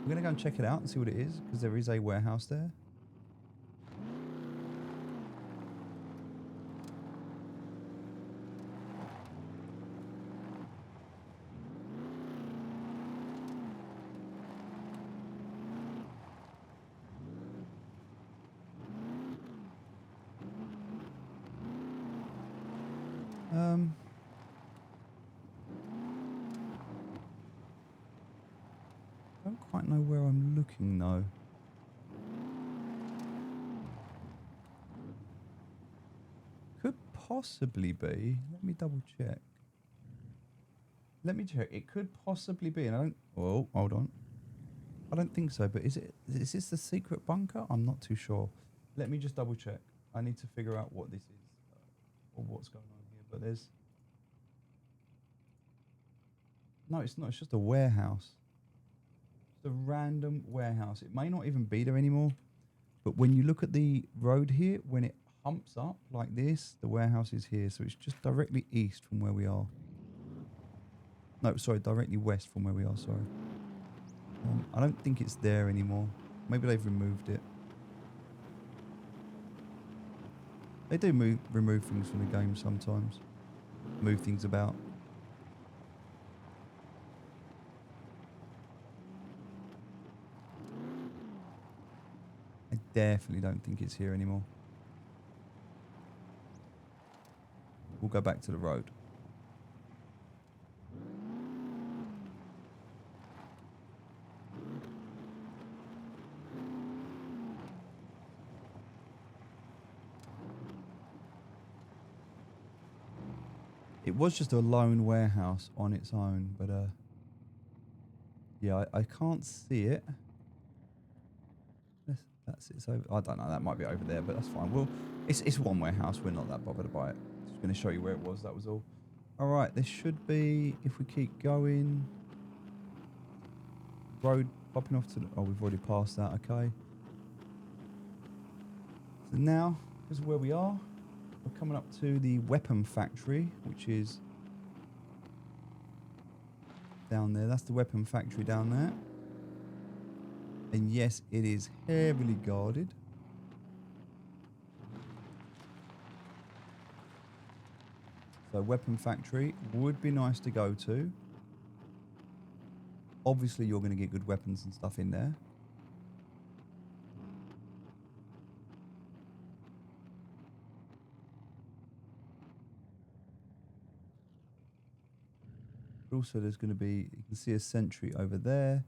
We're going to go and check it out and see what it is, because there is a warehouse there. I don't quite know where I'm looking though. Could possibly be. Let me double check. Let me check. It could possibly be, and I don't. Oh, hold on. I don't think so. But is it? Is this the secret bunker? I'm not too sure. Let me just double check. I need to figure out what this is or what's going on here. But there's. No, it's not. It's just a warehouse. Just a random warehouse. It may not even be there anymore. But when you look at the road here, when it humps up like this, the warehouse is here. So it's just directly east from where we are. No, sorry, directly west from where we are, sorry. I don't think it's there anymore. Maybe they've removed it. They do remove things from the game sometimes. Move things about. I definitely don't think it's here anymore. We'll go back to the road. It was just a lone warehouse on its own, but yeah, I can't see it. That's it. So I don't know. That might be over there, but that's fine. Well, it's one warehouse. We're not that bothered about it. Just going to show you where it was. That was all. All right. There should be, if we keep going, road popping off to the. Oh, we've already passed that. Okay. So now, this is where we are. We're coming up to the weapon factory, which is down there. That's the weapon factory down there. And yes, it is heavily guarded. So weapon factory would be nice to go to. Obviously, you're going to get good weapons and stuff in there. But also, there's going to be, you can see a sentry over there.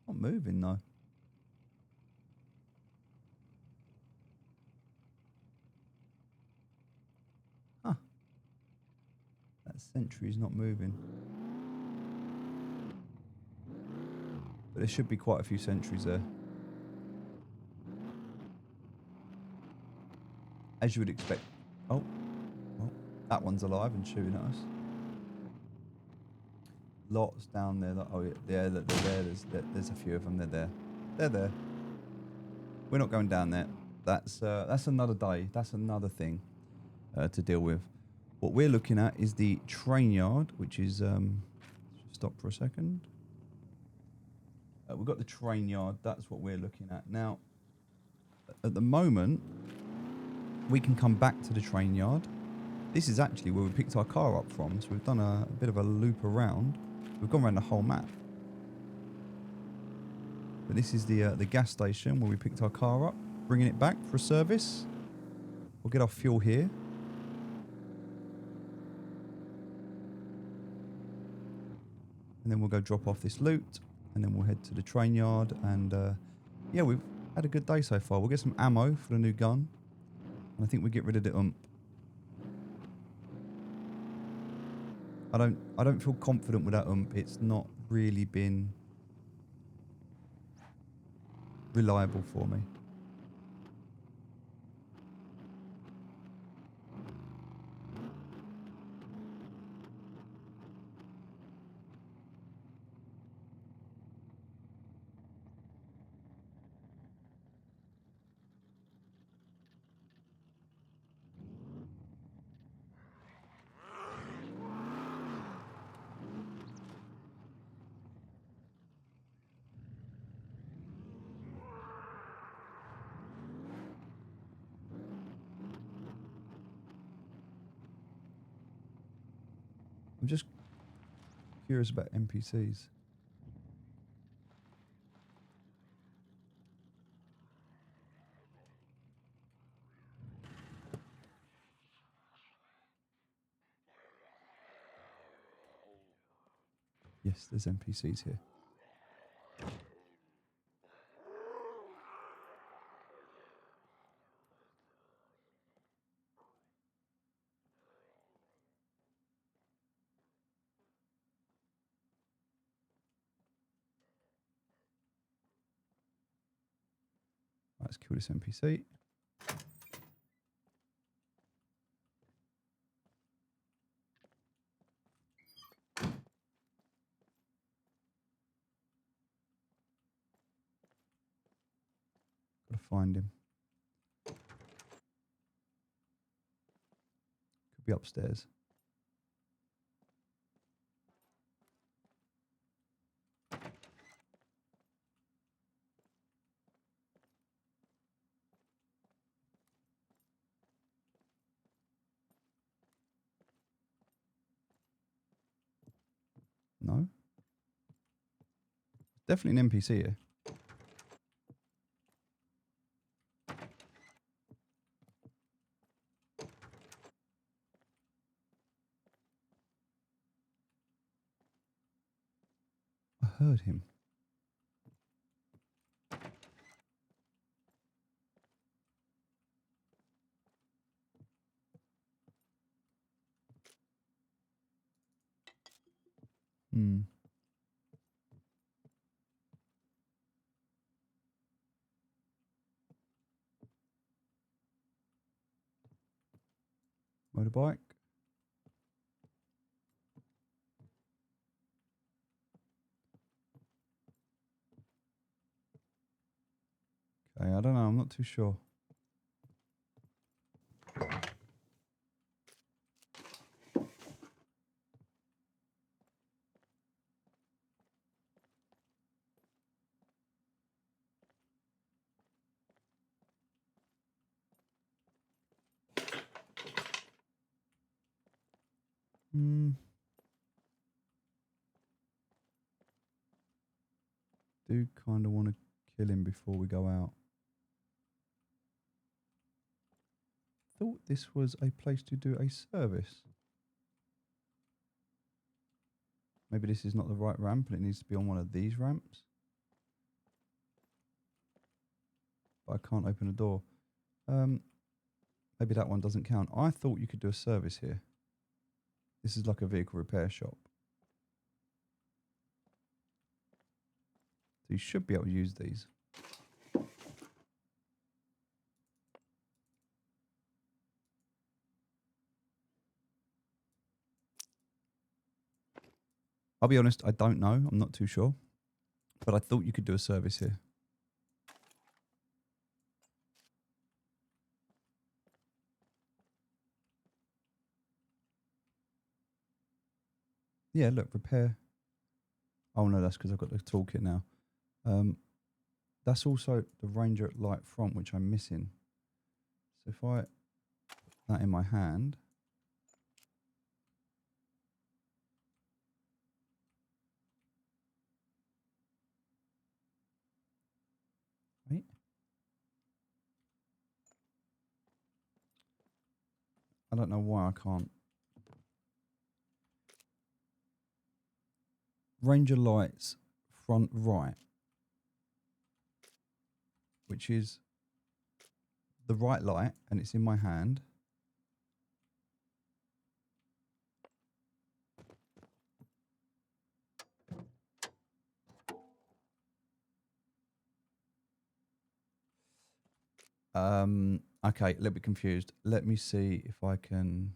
It's not moving though. Huh. That sentry's not moving. But there should be quite a few sentries there. As you would expect. Oh. Well, that one's alive and shooting at us. Lots down there. Oh, yeah, they're there. There's a few of them. They're there. They're there. we're not going down there. That's another day. That's another thing to deal with. What we're looking at is the train yard, which is stop for a second. We've got the train yard. That's what we're looking at now. At the moment, we can come back to the train yard. This is actually where we picked our car up from, so we've done a bit of a loop around. We've gone around the whole map. But this is the gas station where we picked our car up, bringing it back for a service. We'll get our fuel here. And then we'll go drop off this loot, and then we'll head to the train yard. And yeah, we've had a good day so far. We'll get some ammo for the new gun, and I think we get rid of the ump. I don't feel confident with that ump. It's not really been reliable for me. I'm just curious about NPCs. Yes, there's NPCs here. Let's kill this NPC. Gotta find him. Could be upstairs. No? Definitely an NPC here. I heard him. Hmm. Motorbike. Okay, I don't know. I'm not too sure. Hmm. Do kind of want to kill him before we go out. Thought this was a place to do a service. Maybe this is not the right ramp and it needs to be on one of these ramps. But I can't open a door. Maybe that one doesn't count. I thought you could do a service here. This is like a vehicle repair shop. So you should be able to use these. I'll be honest, I don't know. I'm not too sure. But I thought you could do a service here. Yeah, look, repair. Oh no, that's because I've got the toolkit now. That's also the Ranger light front, which I'm missing. So if I put that in my hand. Wait. I don't know why I can't. Ranger lights front right, which is the right light, and it's in my hand. Okay, a little bit confused. Let me see if I can.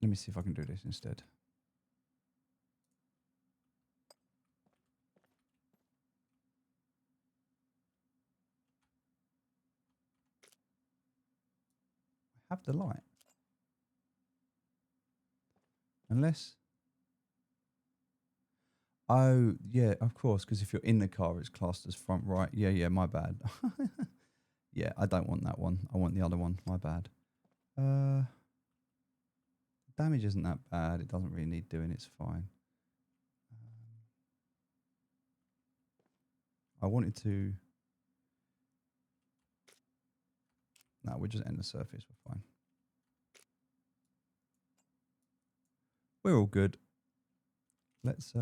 Let me see if I can do this instead. I have the light. Unless. Oh, yeah, of course, because if you're in the car, it's classed as front right. Yeah, yeah, my bad. Yeah, I don't want that one. I want the other one. My bad. Damage isn't that bad. It doesn't really need doing. It's fine. I wanted to. No, we'll just end the surface. We're fine. We're all good. Let's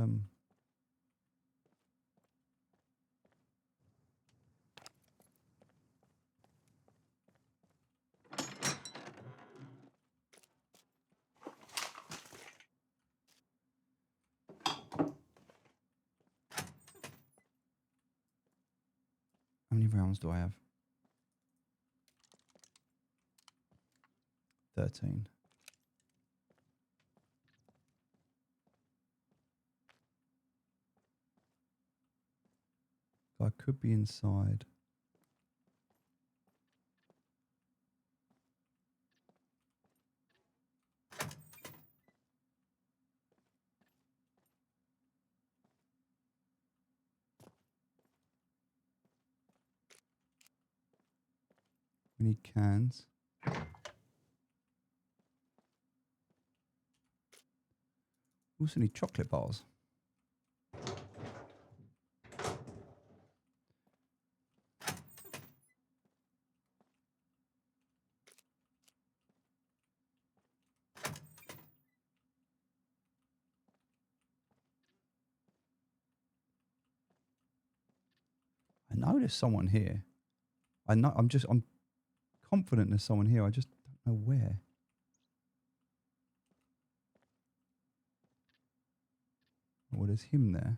how many rounds do I have? 13. I could be inside. We need cans. Also need chocolate bars. I know there's someone here. I'm confident there's someone here. I just don't know where. Oh, there's him there.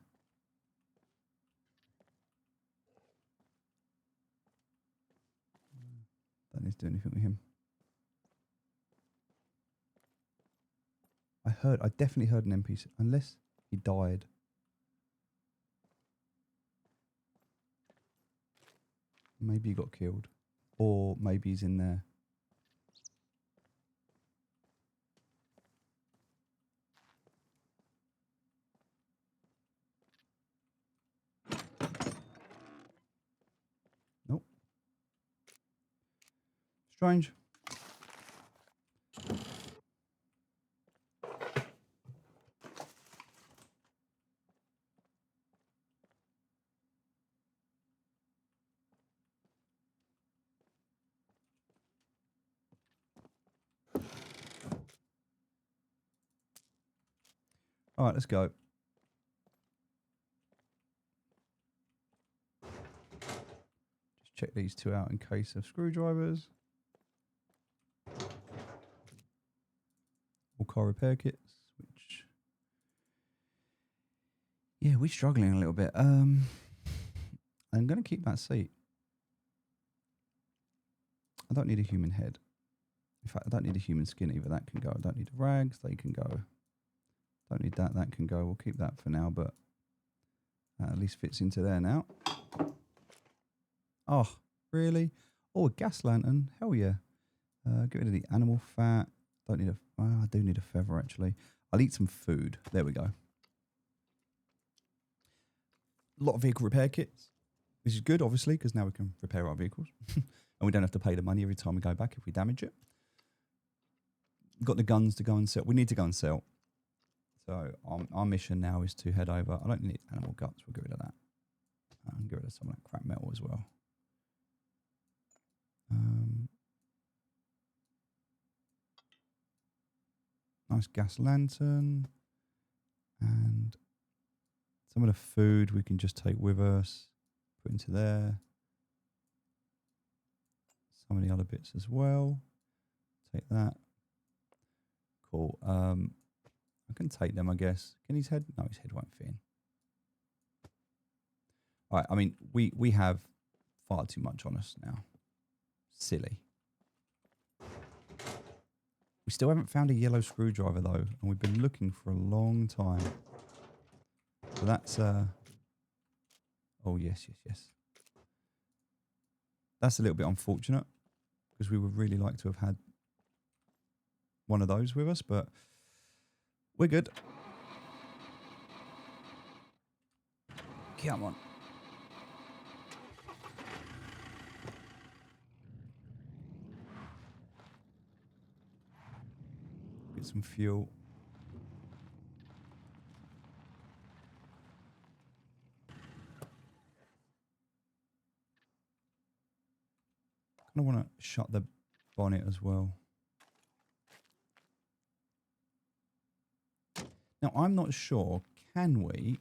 Don't need to do anything with him. I definitely heard an NPC, unless he died. Maybe he got killed. Or maybe he's in there. Nope. Strange. All right, let's go. Just check these two out in case of screwdrivers. Or car repair kits, which... Yeah, we're struggling a little bit. I'm going to keep that seat. I don't need a human head. In fact, I don't need a human skin either. That can go. I don't need the rags. They can go. Don't need that. That can go. We'll keep that for now, but that at least fits into there now. Oh, really? Oh, a gas lantern. Hell yeah. Get rid of the animal fat. Don't need a... Well, I do need a feather, actually. I'll eat some food. There we go. A lot of vehicle repair kits. This is good, obviously, because now we can repair our vehicles. And we don't have to pay the money every time we go back if we damage it. Got the guns to go and sell. We need to go and sell. So our mission now is to head over. I don't need animal guts. We'll get rid of that. And get rid of some of that crap metal as well. Nice gas lantern. And some of the food we can just take with us. Put into there. Some of the other bits as well. Take that. Cool. I can take them, I guess. Can his head? No, his head won't fit in. All right. I mean, we have far too much on us now. Silly. We still haven't found a yellow screwdriver though, and we've been looking for a long time. So that's oh yes. That's a little bit unfortunate because we would really like to have had one of those with us, but we're good. Come on. Get some fuel. I want to shut the bonnet as well. Now, I'm not sure, can we,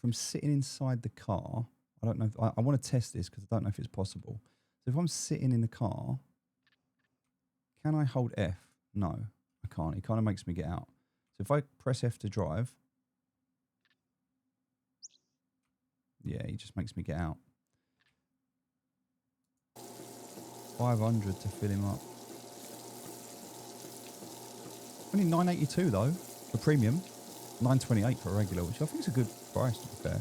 from sitting inside the car, I don't know, I want to test this because I don't know if it's possible. So if I'm sitting in the car, can I hold F? No, I can't. It kind of makes me get out. So if I press F to drive, yeah, he just makes me get out. 500 to fill him up. Only 982 though for premium, 928 for regular, which I think is a good price to be fair.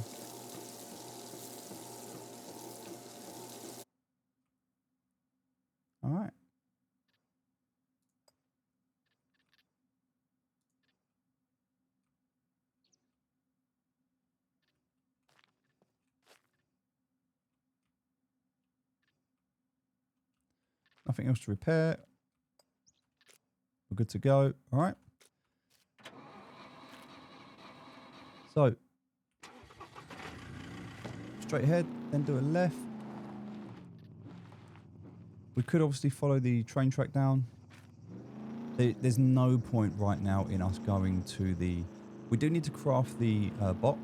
All right. Nothing else to repair. We're good to go. All right. So, straight ahead, then do a left. We could obviously follow the train track down. There's no point right now in us going to the... We do need to craft the box.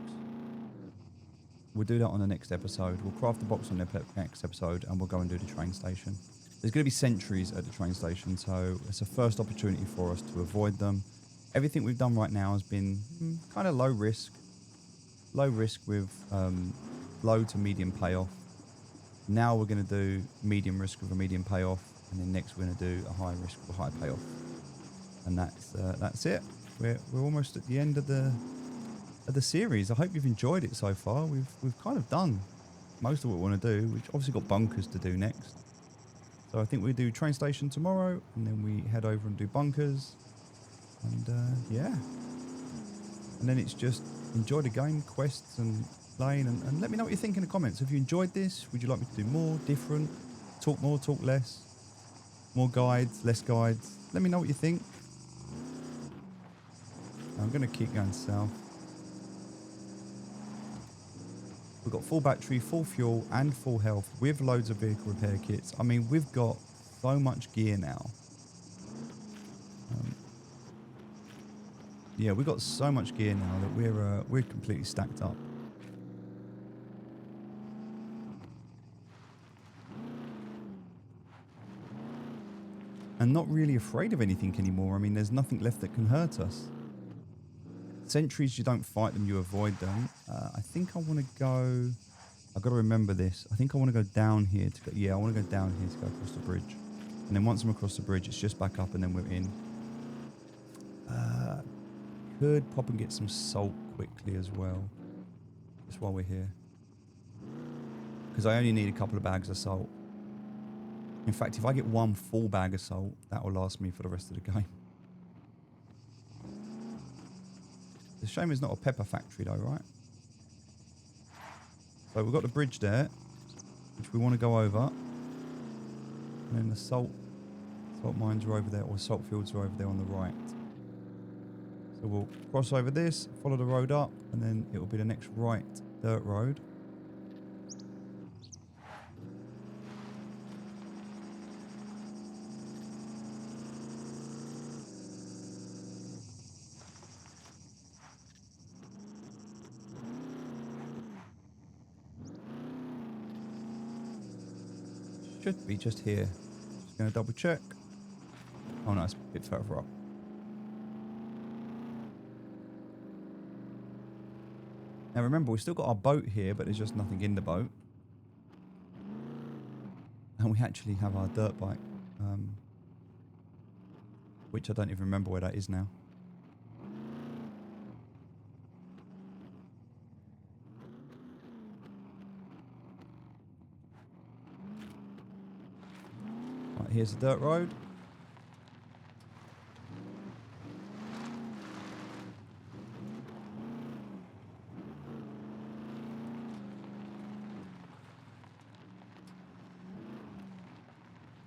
We'll do that on the next episode. We'll craft the box on the next episode and we'll go and do the train station. There's going to be sentries at the train station, so it's a first opportunity for us to avoid them. Everything we've done right now has been kind of low risk. Low risk with low to medium payoff. Now we're going to do medium risk with a medium payoff, and then next we're going to do a high risk with a high payoff. And that's it. We're almost at the end of the series. I hope you've enjoyed it so far. We've kind of done most of what we want to do. We've obviously got bunkers to do next. So I think we do train station tomorrow, and then we head over and do bunkers. And yeah. And then it's just enjoy the game, quests and playing, and let me know what you think in the comments. Have you enjoyed this? Would you like me to do more, different, talk more, talk less, more guides, less guides? Let me know what you think. I'm going to keep going south. We've got full battery, full fuel and full health with loads of vehicle repair kits. I mean, we've got so much gear now. Yeah, we've got so much gear now that we're completely stacked up. And not really afraid of anything anymore. I mean, there's nothing left that can hurt us. Sentries, you don't fight them, you avoid them. I think I want to go... I've got to remember this. I think I want to go down here to go... Yeah, I want to go down here to go across the bridge. And then once I'm across the bridge, it's just back up and then we're in. Could pop and get some salt quickly as well. Just while we're here. Because I only need a couple of bags of salt. In fact, if I get one full bag of salt, that will last me for the rest of the game. It's a shame it's not a pepper factory though, right? So we've got the bridge there, which we want to go over. And then the salt mines are over there, or salt fields are over there on the right. So we'll cross over this, follow the road up, and then it'll be the next right dirt road. Should be just here. Just going to double check. Oh no, it's a bit further up. Now remember, we've still got our boat here, but there's just nothing in the boat. And we actually have our dirt bike, which I don't even remember where that is now. Right, here's the dirt road.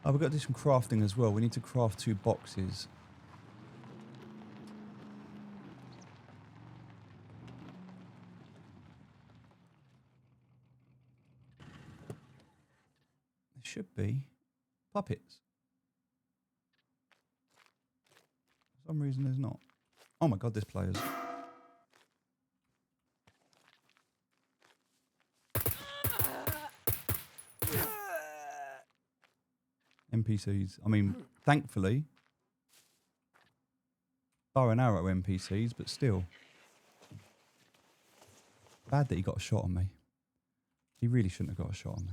Oh, we've got to do some crafting as well. We need to craft 2 boxes. There should be puppets. For some reason there's not. Oh my god, this player's. NPCs. I mean, thankfully, bow and arrow NPCs, but still. Bad that he got a shot on me. He really shouldn't have got a shot on me.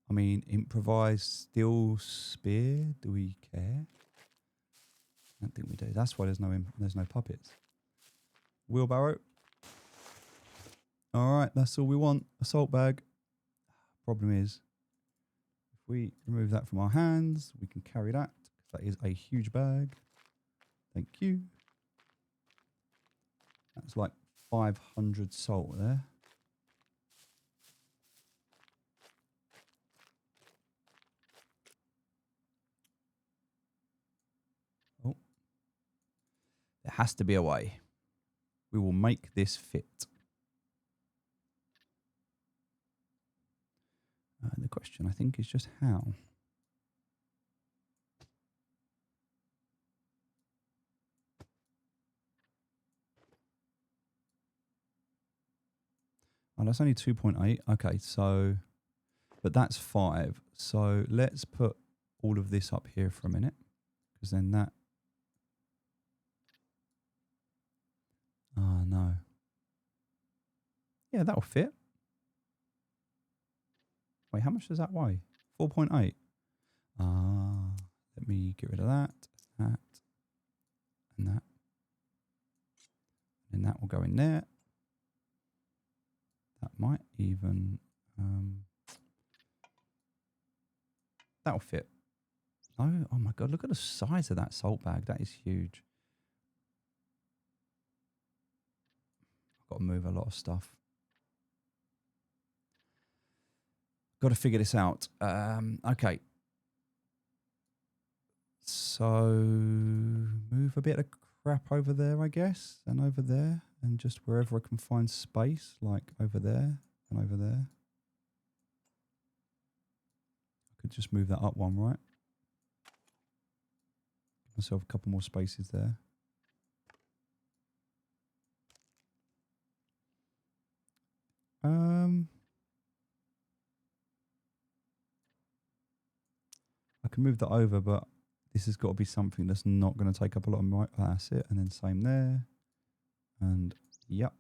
I mean, improvised steel spear. Do we care? I don't think we do. That's why there's no puppets. Wheelbarrow. All right, that's all we want. A salt bag. Problem is, if we remove that from our hands, we can carry that. That is a huge bag. Thank you. That's like 500 salt there. Oh. There has to be a way. We will make this fit. The question, I think, is just how. Oh, that's only 2.8. Okay, so, but that's 5. So let's put all of this up here for a minute, because then that. Oh, no. Yeah, that'll fit. Wait, how much does that weigh? 4.8. Let me get rid of that, and that. And that will go in there. That might even, that'll fit. No, oh my God, look at the size of that salt bag. That is huge. I've got to move a lot of stuff. Got to figure this out. Okay. So move a bit of crap over there, I guess, and over there, and just wherever I can find space, like over there and over there. I could just move that up one, right? Give myself a couple more spaces there. I can move that over, but this has got to be something that's not going to take up a lot of my... That's it. And then same there. And, yep.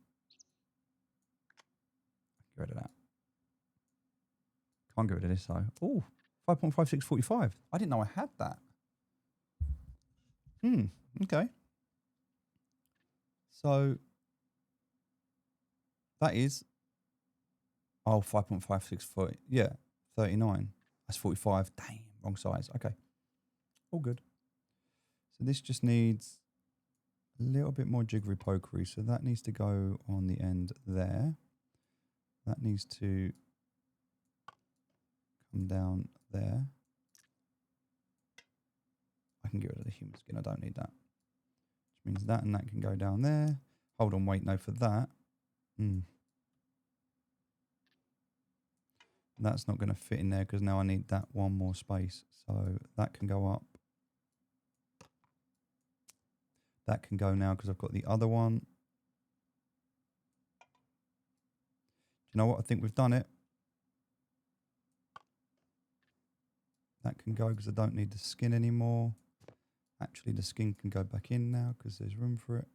Get rid of that. Can't get rid of this, though. Oh, 5.5645. I didn't know I had that. Okay. So, That is, oh, 5.56 foot. Yeah, 39. That's 45. Damn, wrong size. Okay, all good. So this just needs a little bit more jiggery pokery. So that needs to go on the end there. That needs to come down there. I can get rid of the human skin. I don't need that. Which means that and that can go down there. Hold on, wait, no, for that. That's not going to fit in there because now I need that one more space. So that can go up. That can go now because I've got the other one. Do you know what? I think we've done it. That can go because I don't need the skin anymore. Actually, the skin can go back in now because there's room for it.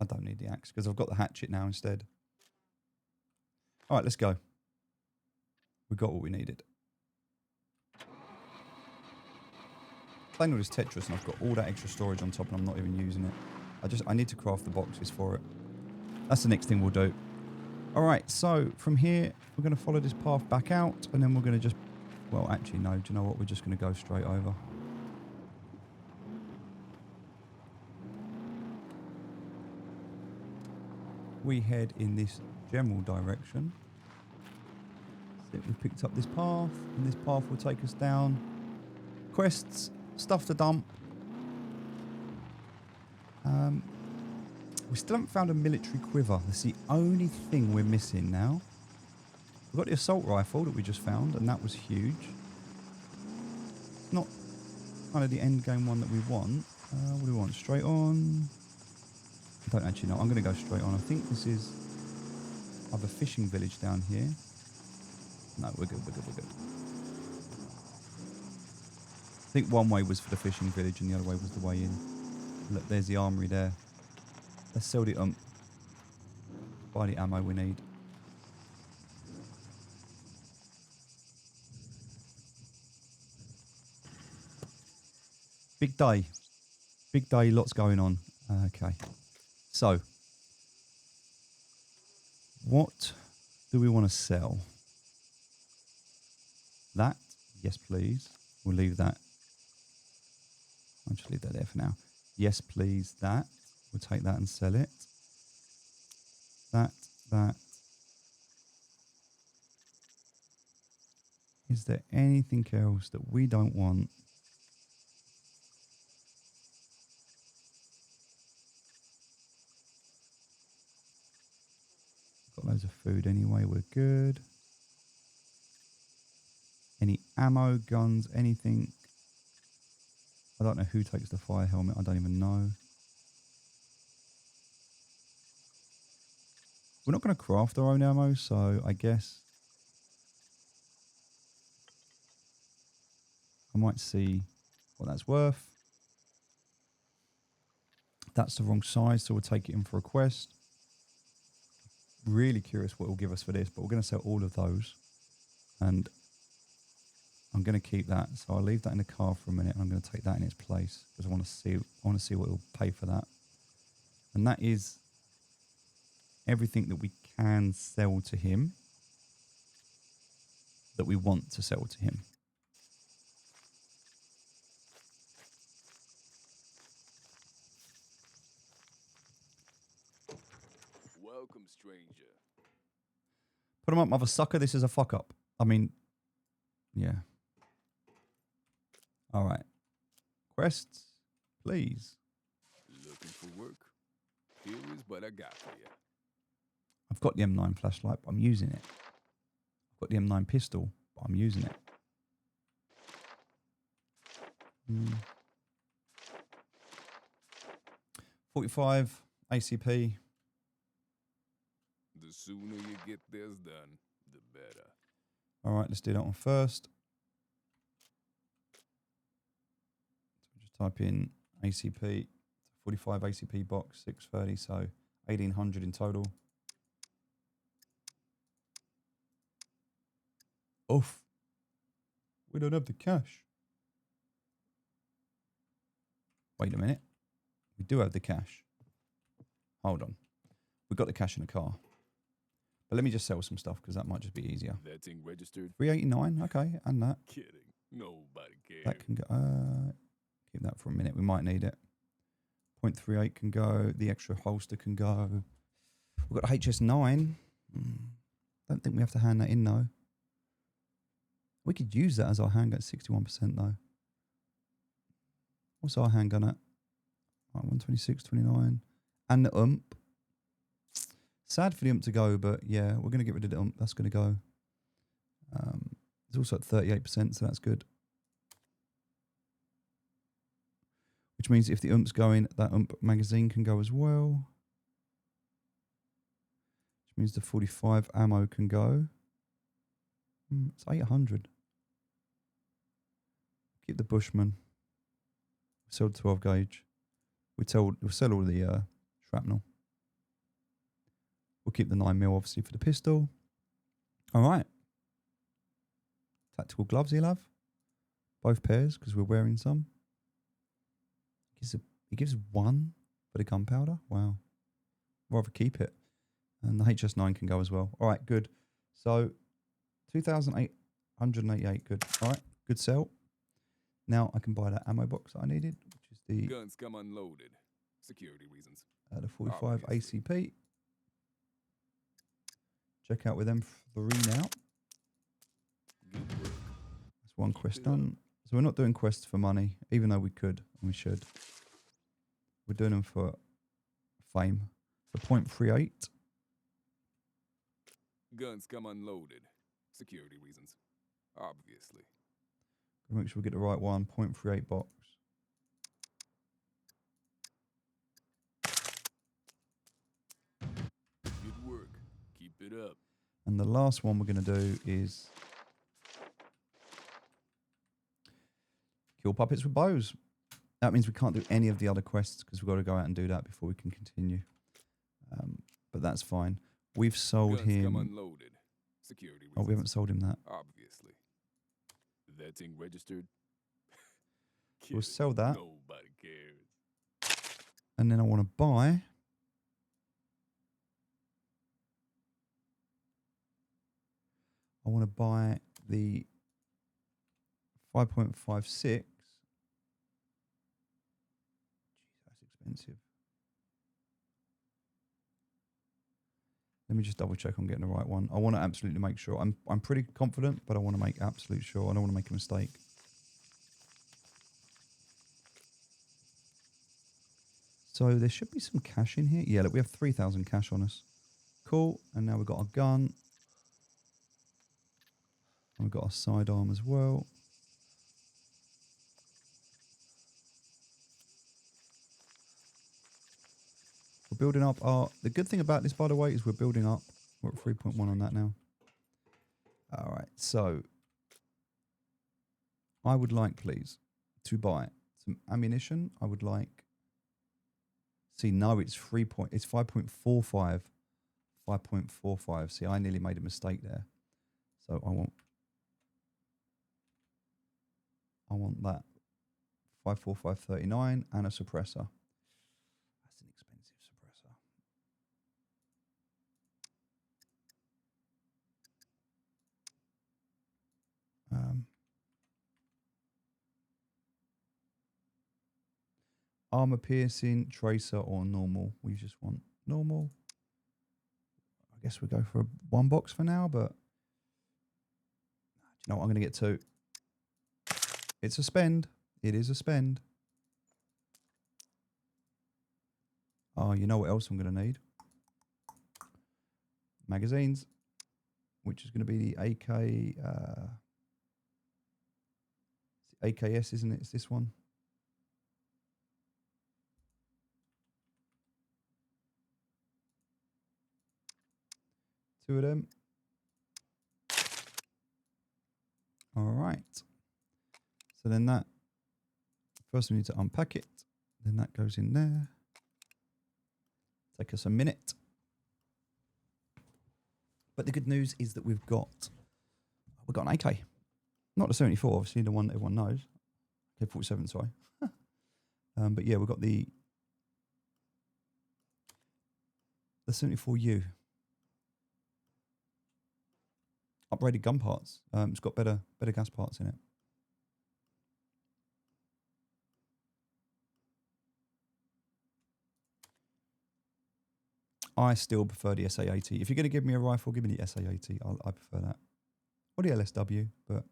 I don't need the axe because I've got the hatchet now instead. All right, let's go. We got what we needed. Playing all this Tetris and I've got all that extra storage on top and I'm not even using it. I need to craft the boxes for it. That's the next thing we'll do. All right, so from here, we're going to follow this path back out and then we're going to just, well, actually, no, do you know what? We're just going to go straight over. We head in this general direction. So we picked up this path and this path will take us down. Quests, stuff to dump. We still haven't found a military quiver. That's the only thing we're missing now. We've got the assault rifle that we just found, and that was huge. Not kind of the end game one that we want. What do we want? Straight on? I don't actually know. I'm going to go straight on. I think this is... I have a fishing village down here. No, we're good, we're good, we're good. I think one way was for the fishing village and the other way was the way in. Look, there's the armory there. Let's sell the buy the ammo we need. Big day. Big day, lots going on. Okay. So, what do we want to sell? That? Yes, please. We'll leave that. I'll just leave that there for now. Yes, please. That. We'll take that and sell it. That. Is there anything else that we don't want? Got loads of food anyway. We're good. Any ammo, guns, anything? I don't know who takes the fire helmet. I don't even know. We're not going to craft our own ammo, so I guess I might see what that's worth. That's the wrong size, so we'll take it in for a quest. Really curious what it'll give us for this, but we're going to sell all of those. And I'm going to keep that, so I'll leave that in the car for a minute, and I'm going to take that in its place because I want to see what it'll pay for that. And that is everything that we can sell to him, that we want to sell to him. Welcome, stranger. Put him up, mother sucker. This is a fuck up. I mean, yeah. All right. Quests, please. Looking for work? Here is what I got for you. I've got the M9 flashlight, but I'm using it. I've got the M9 pistol, but I'm using it. 45 ACP. The sooner you get this done, the better. All right, let's do that one first. So just type in ACP, 45 ACP box, 630, so 1,800 in total. Oof. We don't have the cash. Wait a minute. We do have the cash. hold on. We've got the cash in the car. But let me just sell some stuff because that might just be easier. That thing registered? 389, okay, and that. Kidding. Nobody cares. That can go, keep that for a minute, we might need it. 0.38 can go, the extra holster can go. We've got HS9. Don't think we have to hand that in though. We could use that as our handgun, 61% though. What's our handgun at? Right, 126, 29. And the ump. Sad for the ump to go, but yeah, we're going to get rid of the ump. That's going to go. It's also at 38%, so that's good. Which means if the ump's going, that ump magazine can go as well. Which means the 45 ammo can go. It's 800. Keep the Bushman. We sold 12 gauge. We'll sell all the shrapnel. We'll keep the 9mm obviously for the pistol. All right. Tactical gloves he'll have. Both pairs because we're wearing some. He gives one for the gunpowder. Wow. Rather keep it. And the HS9 can go as well. All right, good. So 2,888. Good. All right, good sell. Now I can buy that ammo box that I needed, which is the guns come unloaded. Security reasons. The 45 Obviously. ACP. Check out with M3 now. Good work. That's one quest done. So we're not doing quests for money, even though we could and we should. We're doing them for fame. So 0.38. Guns come unloaded. Security reasons. Obviously. Make sure we get the right one. 0.38 box. Good work. Keep it up. And the last one we're going to do is kill puppets with bows. That means we can't do any of the other quests because we've got to go out and do that before we can continue. But that's fine. We've sold Guns him. come unloaded. Security reasons. Oh, we haven't sold him that. Obviously. That thing registered? We'll sell that. Nobody cares. And then I want to buy. I want to buy the 5.56. Jeez, that's expensive. Let me just double check I'm getting the right one. I want to absolutely make sure. I'm pretty confident, but I want to make absolute sure. I don't want to make a mistake. So there should be some cash in here. Yeah, look, we have 3,000 cash on us. Cool. And now we've got a gun. And we've got a sidearm as well. We're building up our... The good thing about this, by the way, is we're building up. We're at 3.1 on that now. All right. So I would like, please, to buy some ammunition. I would like... See, no, it's 5.45. 5.45. See, I nearly made a mistake there. So I want that 54539 and a suppressor. That's an expensive suppressor. Armor piercing, tracer, or normal. We just want normal. I guess we'll go for one box for now, but do you know what? I'm going to get two. It's a spend. It is a spend. Oh, you know what else I'm going to need? Magazines, which is going to be the AK. AKS, isn't it? It's this one. Two of them. All right. So then that, first we need to unpack it. Then that goes in there. Take us a minute. But the good news is that we've got an AK. Not the 74, obviously, the one that everyone knows. AK-47, sorry. But yeah, we've got the The 74U. Upgraded gun parts. It's got better gas parts in it. I still prefer the SA-80. If you're going to give me a rifle, give me the SA-80. I prefer that. Or the LSW, but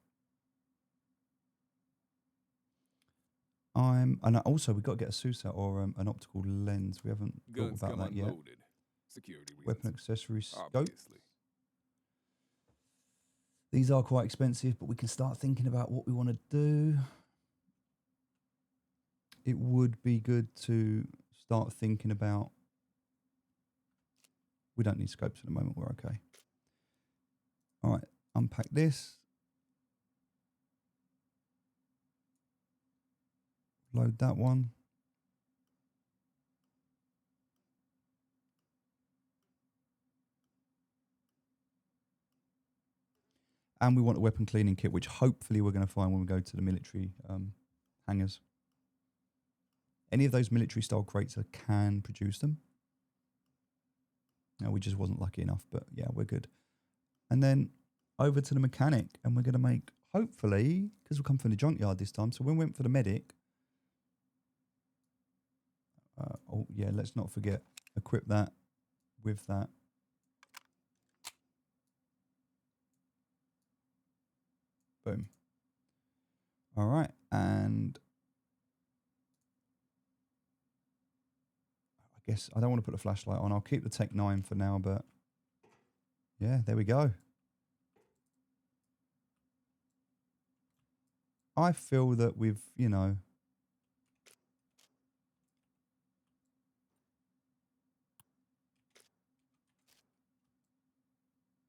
and also we've got to get a SUSAT or an optical lens. We haven't thought Guns about come that yet. unloaded. Security reasons. Weapon accessory scope. Obviously. These are quite expensive, but we can start thinking about what we want to do. It would be good to start thinking about. We don't need scopes at the moment. We're okay. All right, unpack this. Load that one. And we want a weapon cleaning kit, which hopefully we're going to find when we go to the military hangars. Any of those military style crates can produce them. No, we just wasn't lucky enough, but yeah, we're good. And then over to the mechanic, and we're going to make, hopefully, because we'll come from the junkyard this time. So when we went for the medic, oh yeah, let's not forget, equip that with that. Boom. All right, and I guess I don't want to put the flashlight on. I'll keep the Tech 9 for now, but yeah, there we go. I feel that we've, you know,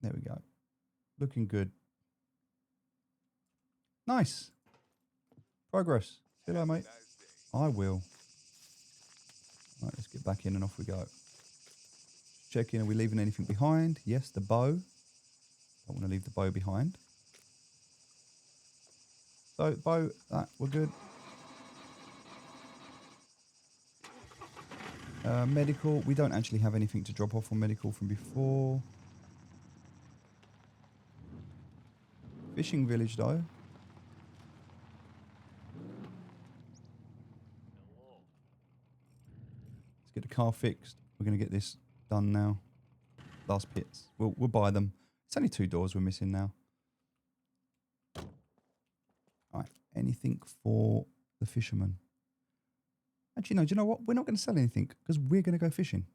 there we go. Looking good. Nice. Progress. See you later, mate. I will. Right, let's get back in and off we go. Check in, are we leaving anything behind? Yes, the bow. Don't want to leave the bow behind. So, bow, we're good. Medical, we don't actually have anything to drop off on medical from before. Fishing village, though. Let's get the car fixed. We're going to get this done now. Last pits. We'll buy them. It's only 2 doors we're missing now. All right. Anything for the fisherman? Actually, no. Do you know what? We're not going to sell anything because we're going to go fishing.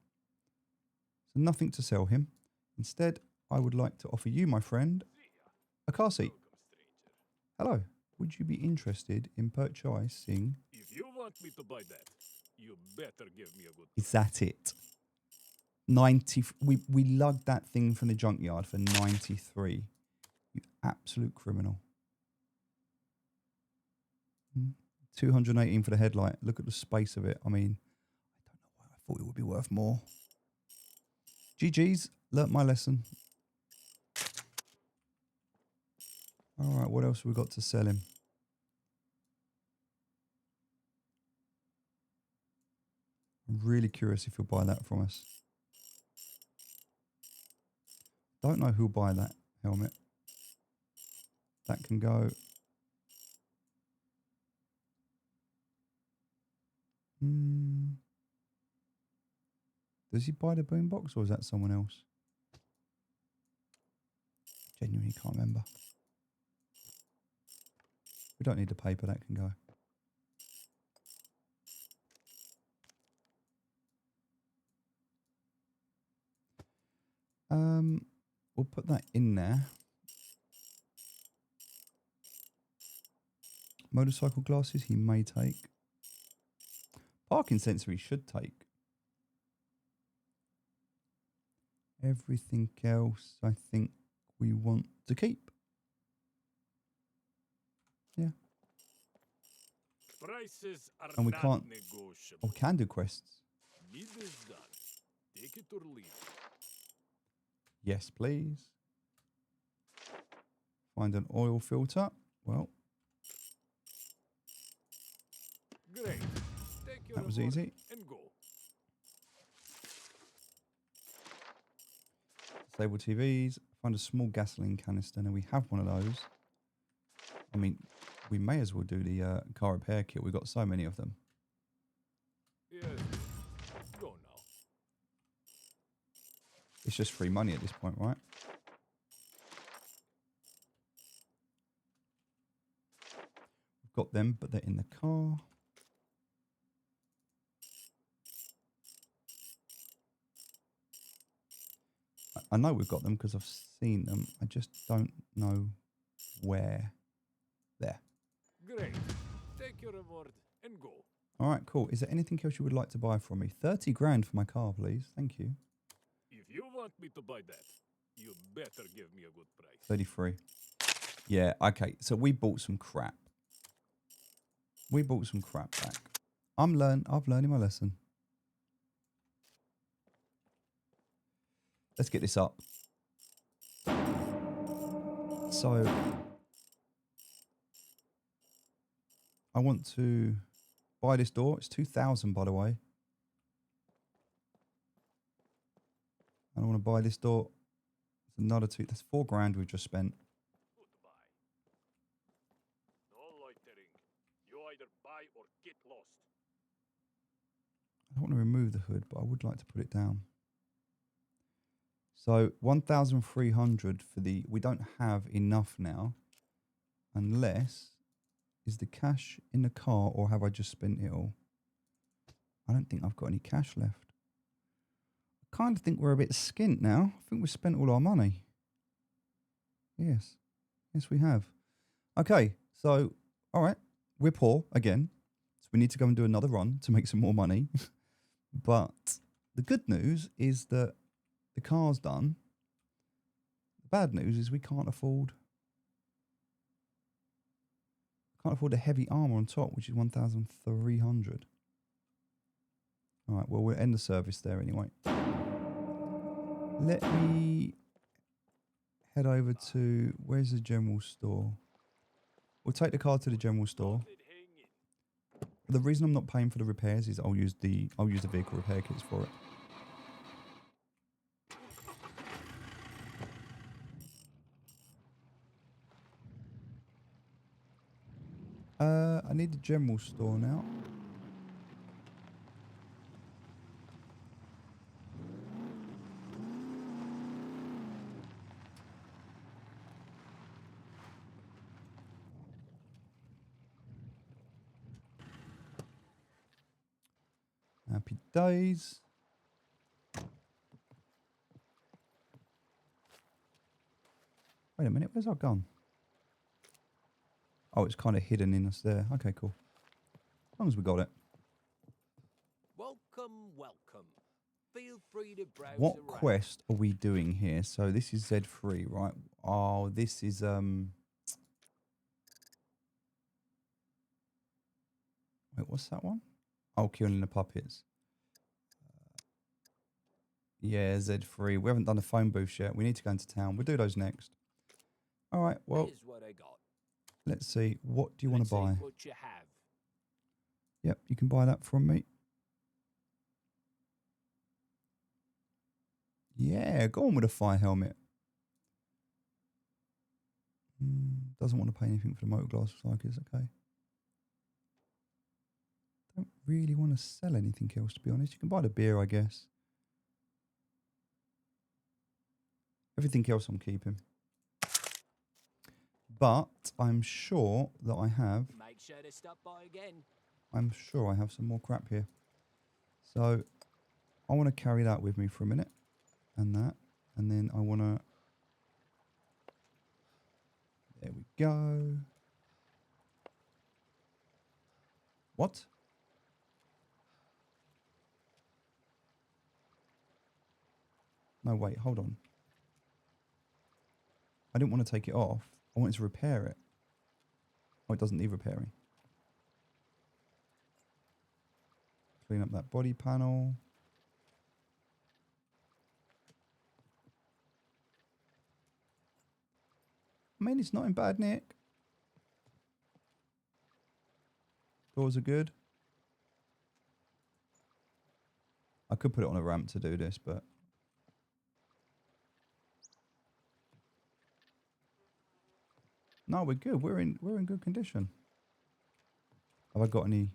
So nothing to sell him. Instead, I would like to offer you, my friend, a car seat. Hello. Would you be interested in purchasing? If you want me to buy that, you better give me a good. Is that it? 90. We lugged that thing from the junkyard for 93. You absolute criminal. 218 for the headlight. Look at the space of it. I mean, I don't know why I thought it would be worth more. GG's. Learnt my lesson. All right, what else have we got to sell him? I'm really curious if he'll buy that from us. Don't know who'll buy that helmet. That can go. Does he buy the boombox or is that someone else? Genuinely can't remember. We don't need the paper, that can go. We'll put that in there. Motorcycle glasses he may take. Parking sensor he should take. Everything else I think we want to keep. Yeah. Prices are And we not can't. negotiable. Oh, can do quests. Need is done. Take it or leave it. Yes, please. Find an oil filter. Well, Great. Take your that was reward easy. and go. Disable TVs. Find a small gasoline canister. Now we have one of those. I mean, we may as well do the car repair kit. We've got so many of them. Yes. Go now. It's just free money at this point, right? We've got them, but they're in the car. I know we've got them because I've seen them. I just don't know where. There. Great. Take your reward and go. All right, cool. Is there anything else you would like to buy from me? 30 grand for my car, please. Thank you. If you want me to buy that, you better give me a good price. 33. Yeah, okay. So we bought some crap. We bought some crap back. I've learning my lesson. Let's get this up. So I want to buy this door. It's 2,000, by the way. And I want to buy this door. It's another two. That's 4 grand we've just spent. Goodbye. No loitering. You either buy or get lost. I don't want to remove the hood, but I would like to put it down. So 1,300 for the... We don't have enough now. Unless... Is the cash in the car or have I just spent it all? I don't think I've got any cash left. I kind of think we're a bit skint now. I think we've spent all our money. Yes. Yes, we have. Okay, so, all right. We're poor again. So we need to go and do another run to make some more money. But the good news is that the car's done. The bad news is we can't afford the heavy armor on top, which is 1,300. All right, well, we'll end the service there anyway. Let me head over to, where's the general store? We'll take the car to the general store. The reason I'm not paying for the repairs is I'll use the vehicle repair kits for it. I need the general store now. Happy days. Wait a minute, where's our gun? Oh, it's kind of hidden in us there. Okay, cool. As long as we got it. Welcome, welcome. Feel free to browse What around. quest are we doing here? So this is Z3, right? Oh, this is wait, what's that one? Oh, killing the puppets. Yeah, Z3. We haven't done the phone booth yet. We need to go into town. We'll do those next. All right, well, Here's what I got. let's see. What do you want Let's to see buy? what you have. Yep, you can buy that from me. Yeah, go on with a fire helmet. Doesn't want to pay anything for the motor glass cycles. Okay. Don't really want to sell anything else, to be honest. You can buy the beer, I guess. Everything else I'm keeping. But I'm sure that I have... Make sure to stop by again. I'm sure I have some more crap here. So I want to carry that with me for a minute. And that. And then I want to... There we go. What? No, wait, hold on. I didn't want to take it off. I wanted to repair it. Oh, it doesn't need repairing. Clean up that body panel. I mean, it's not in bad nick. Doors are good. I could put it on a ramp to do this, but... No, we're good. We're in good condition. Have I got any?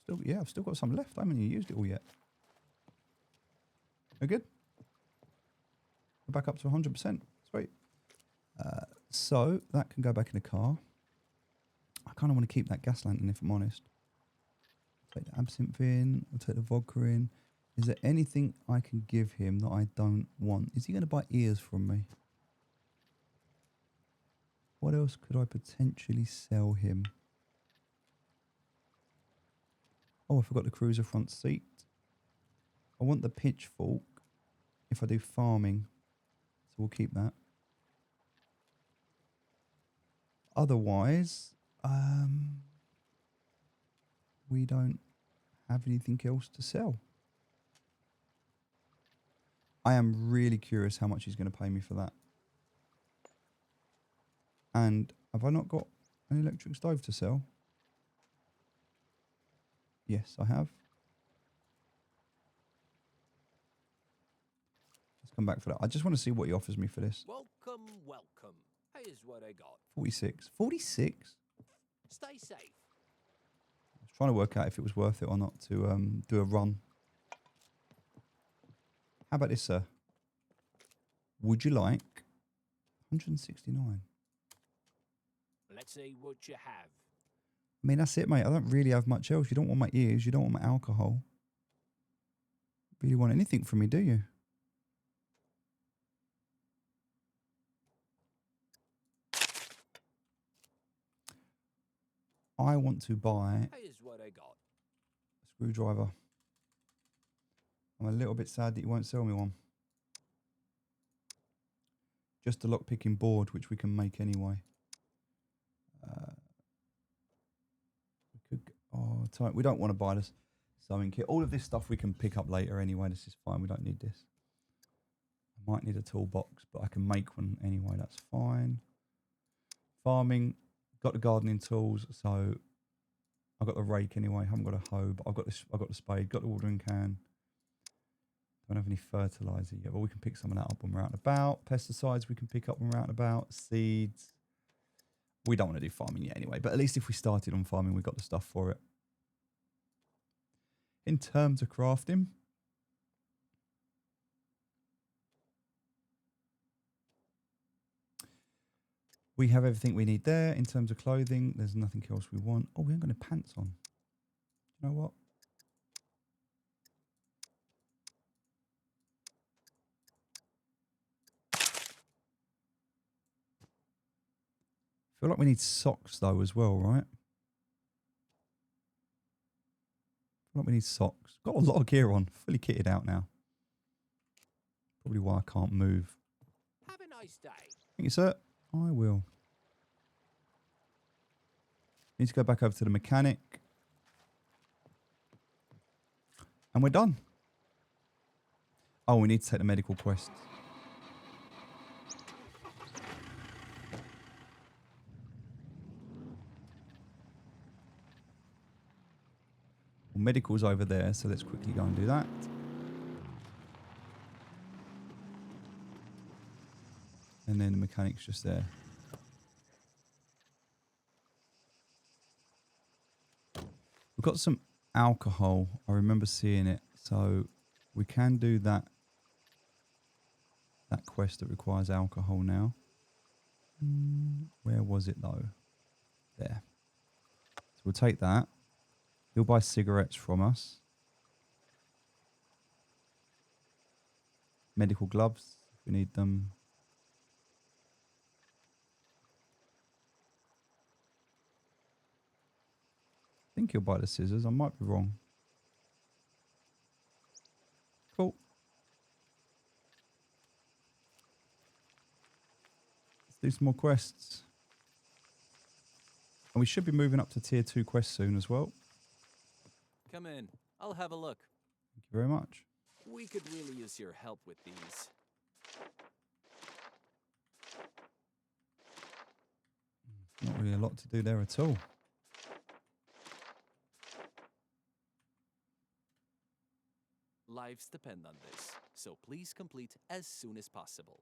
Still, yeah, I've still got some left. I haven't even used it all yet. We're good. We're back up to 100%. Sweet. So that can go back in the car. I kind of want to keep that gas lantern if I'm honest. Take the absinthe in. I'll take the vodka in. Is there anything I can give him that I don't want? Is he going to buy ears from me? What else could I potentially sell him? Oh, I forgot the cruiser front seat. I want the pitchfork if I do farming. So we'll keep that. Otherwise, we don't have anything else to sell. I am really curious how much he's going to pay me for that. And have I not got an electric stove to sell? Yes, I have. Let's come back for that. I just want to see what he offers me for this. Welcome, welcome. Here's what I got. 46. 46? Stay safe. I was trying to work out if it was worth it or not to do a run. How about this, sir? Would you like 169? Let's see what you have. I mean, that's it, mate. I don't really have much else. You don't want my ears. You don't want my alcohol. Really want anything from me, do you? I want to buy Here's what I got. a screwdriver. I'm a little bit sad that you won't sell me one. Just a lockpicking board, which we can make anyway. We could. Oh, tight. We don't want to buy this sewing kit. All of this stuff we can pick up later anyway. This is fine. We don't need this. I might need a toolbox, but I can make one anyway. That's fine. Farming. Got the gardening tools, so I've got the rake anyway. Haven't got a hoe, but I've got this. I've got the spade. Got the watering can. Don't have any fertilizer yet, but we can pick some of that up when we're out and about. Pesticides we can pick up when we're out and about. Seeds. We don't want to do farming yet anyway, but at least if we started on farming, we got the stuff for it. In terms of crafting, we have everything we need there. In terms of clothing, there's nothing else we want. Oh, we haven't got any pants on. You know what? I feel like we need socks though as well, right? I feel like we need socks. Got a lot of gear on. Fully kitted out now. Probably why I can't move. Have a nice day. Thank you, sir. I will. Need to go back over to the mechanic. And we're done. Oh, we need to take the medical quest. Well, medical's over there, so let's quickly go and do that. And then the mechanic's just there. We've got some alcohol. I remember seeing it. So we can do that quest that requires alcohol now. Where was it though? There. So we'll take that. He'll buy cigarettes from us. Medical gloves if we need them. I think he'll buy the scissors. I might be wrong. Cool. Let's do some more quests. And we should be moving up to tier 2 quests soon as well. Come in. I'll have a look. Thank you very much. We could really use your help with these. Not really a lot to do there at all. Lives depend on this, so please complete as soon as possible.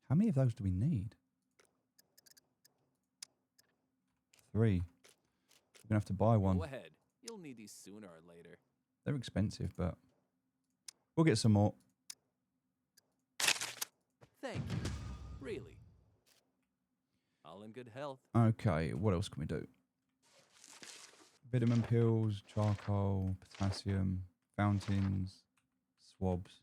How many of those do we need? 3. We're gonna have to buy one. Go ahead. You'll need these sooner or later. They're expensive, but we'll get some more. Thank you. Really. All in good health. Okay, what else can we do? Vitamin pills, charcoal, potassium, fountains, swabs.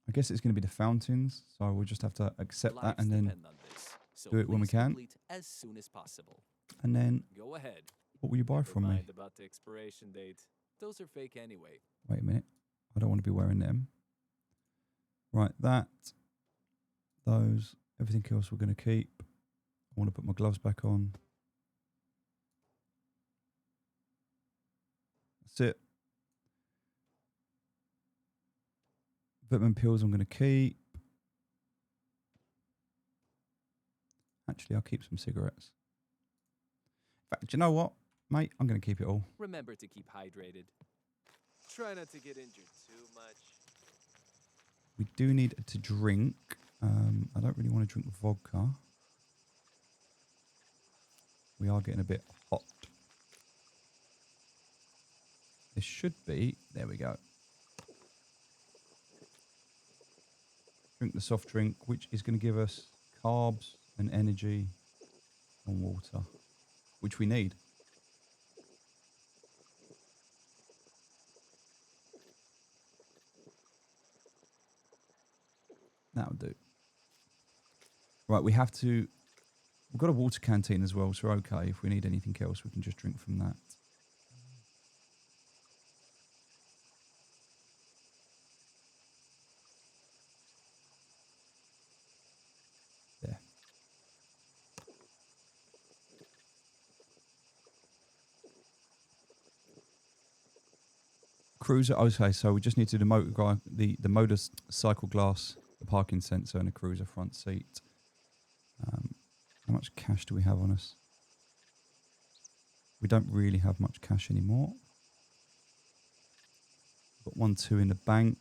I guess it's going to be the fountains, so we'll just have to accept that Lives and then depend on this, so do it when we please can. complete as soon as possible. And then Go ahead. what will you buy Never from me? mind about the expiration date. Those are fake anyway. Wait a minute. I don't want to be wearing them. Right, that, those, everything else we're going to keep. I want to put my gloves back on. That's it. Vitamin pills I'm going to keep. Actually, I'll keep some cigarettes. In fact, do you know what, mate? I'm going to keep it all. Remember to keep hydrated. Try not to get injured too much. We do need to drink. I don't really want to drink vodka. We are getting a bit hot. This should be, there we go. Drink the soft drink, which is going to give us carbs and energy and water, which we need. That'll do. Right, we've got a water canteen as well, so we're okay. If we need anything else, we can just drink from that. There. Cruiser, okay, so we just need to do the motorcycle glass, the parking sensor, and a cruiser front seat. How much cash do we have on us? We don't really have much cash anymore. Got 1, 2 in the bank.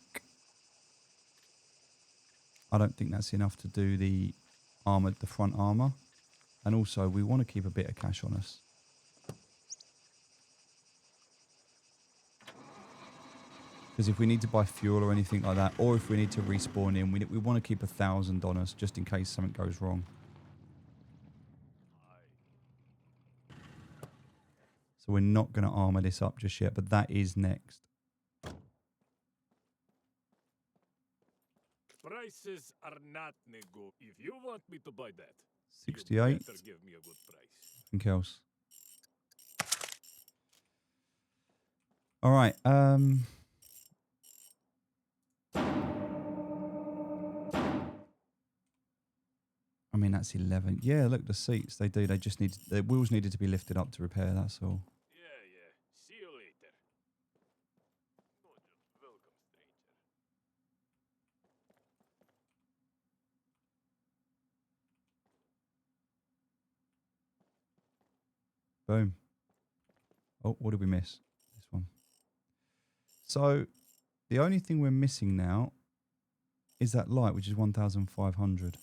I don't think that's enough to do the front armor. And also, we want to keep a bit of cash on us. Because if we need to buy fuel or anything like that, or if we need to respawn in, we want to keep 1,000 on us just in case something goes wrong. So we're not going to armor this up just yet, but that is next. Prices are not nego. If you want me to buy that, 68. you better give me a good price. Anything else? All right. I mean, that's 11. Yeah, look, the seats, they do. They just need, the wheels needed to be lifted up to repair, that's all. Yeah. See you later. Welcome, stranger. Boom. Oh, what did we miss? This one. So, the only thing we're missing now is that light, which is 1,500.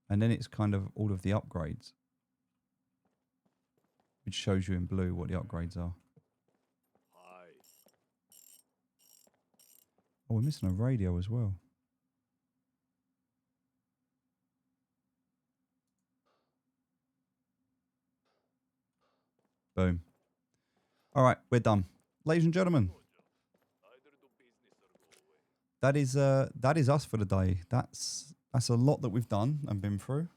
And then it's kind of all of the upgrades, which shows you in blue what the upgrades are. Hi. Oh, we're missing a radio as well. Boom. All right, we're done. Ladies and gentlemen, Either do business or go away. that is us for the day. That's a lot that we've done and been through.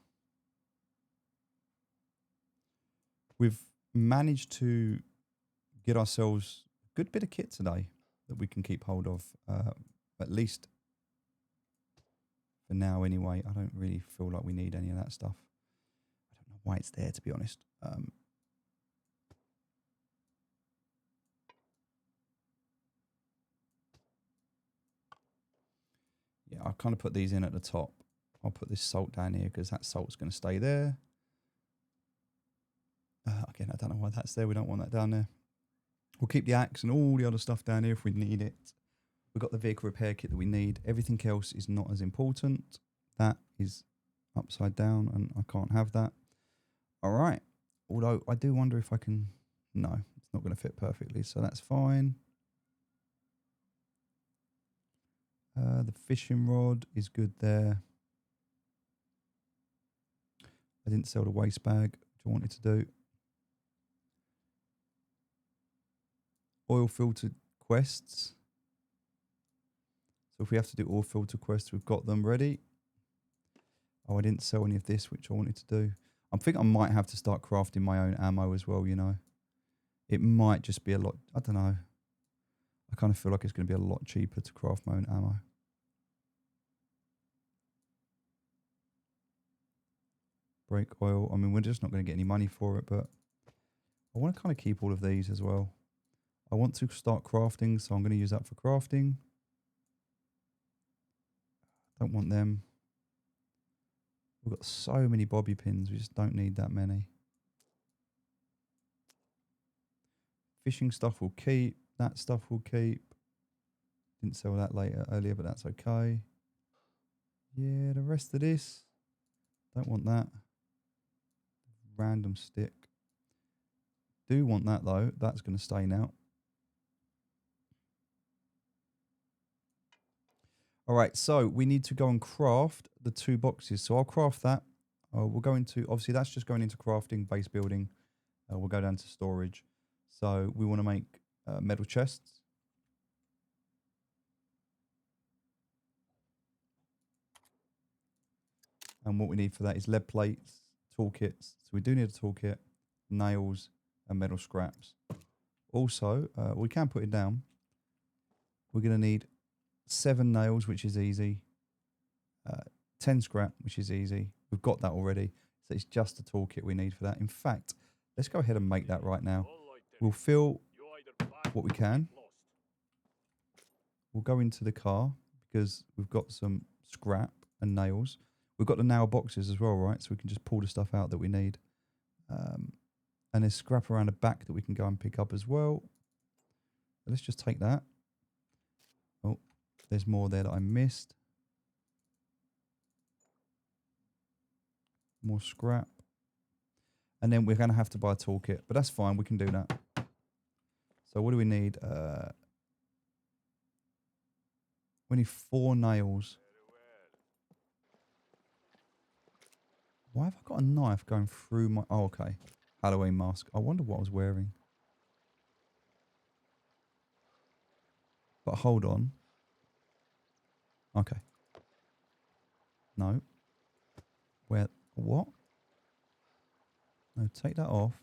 We've managed to get ourselves a good bit of kit today that we can keep hold of, at least for now anyway. I don't really feel like we need any of that stuff. I don't know why it's there, to be honest. Yeah, I'll kind of put these in at the top. I'll put this salt down here because that salt's going to stay there. Again, I don't know why that's there. We don't want that down there. We'll keep the axe and all the other stuff down here if we need it. We've got the vehicle repair kit that we need. Everything else is not as important. That is upside down and I can't have that. All right. Although I do wonder if I can... No, it's not going to fit perfectly, so that's fine. The fishing rod is good there. I didn't sell the waste bag, which I wanted to do. Oil filter quests. So if we have to do oil filter quests, we've got them ready. Oh, I didn't sell any of this, which I wanted to do. I think I might have to start crafting my own ammo as well, you know. It might just be a lot, I don't know. I kind of feel like it's going to be a lot cheaper to craft my own ammo. Brake oil. I mean, we're just not going to get any money for it, but I want to kind of keep all of these as well. I want to start crafting, so I'm going to use that for crafting. Don't want them. We've got so many bobby pins, we just don't need that many. Fishing stuff will keep. That stuff will keep. Didn't sell that earlier, but that's okay. Yeah, the rest of this. Don't want that. Random stick. Do want that though. That's going to stay now. All right, so we need to go and craft the 2 boxes. So I'll craft that. We'll go into, obviously that's just going into crafting, base building. We'll go down to storage. So we want to make metal chests. And what we need for that is lead plates, toolkits. So we do need a toolkit, nails, and metal scraps. Also, we can put it down. We're going to need 7 nails, which is easy. 10 scrap, which is easy. We've got that already. So it's just a toolkit we need for that. In fact, let's go ahead and make that right now. We'll fill what we can. We'll go into the car because we've got some scrap and nails. We've got the nail boxes as well, right? So we can just pull the stuff out that we need. And there's scrap around the back that we can go and pick up as well. But let's just take that. Oh, there's more there that I missed. More scrap. And then we're going to have to buy a toolkit. But that's fine. We can do that. So what do we need? We need 4 nails. Why have I got a knife going through my... Oh, okay. Halloween mask. I wonder what I was wearing. But hold on. Okay. No. Where... What? No, take that off.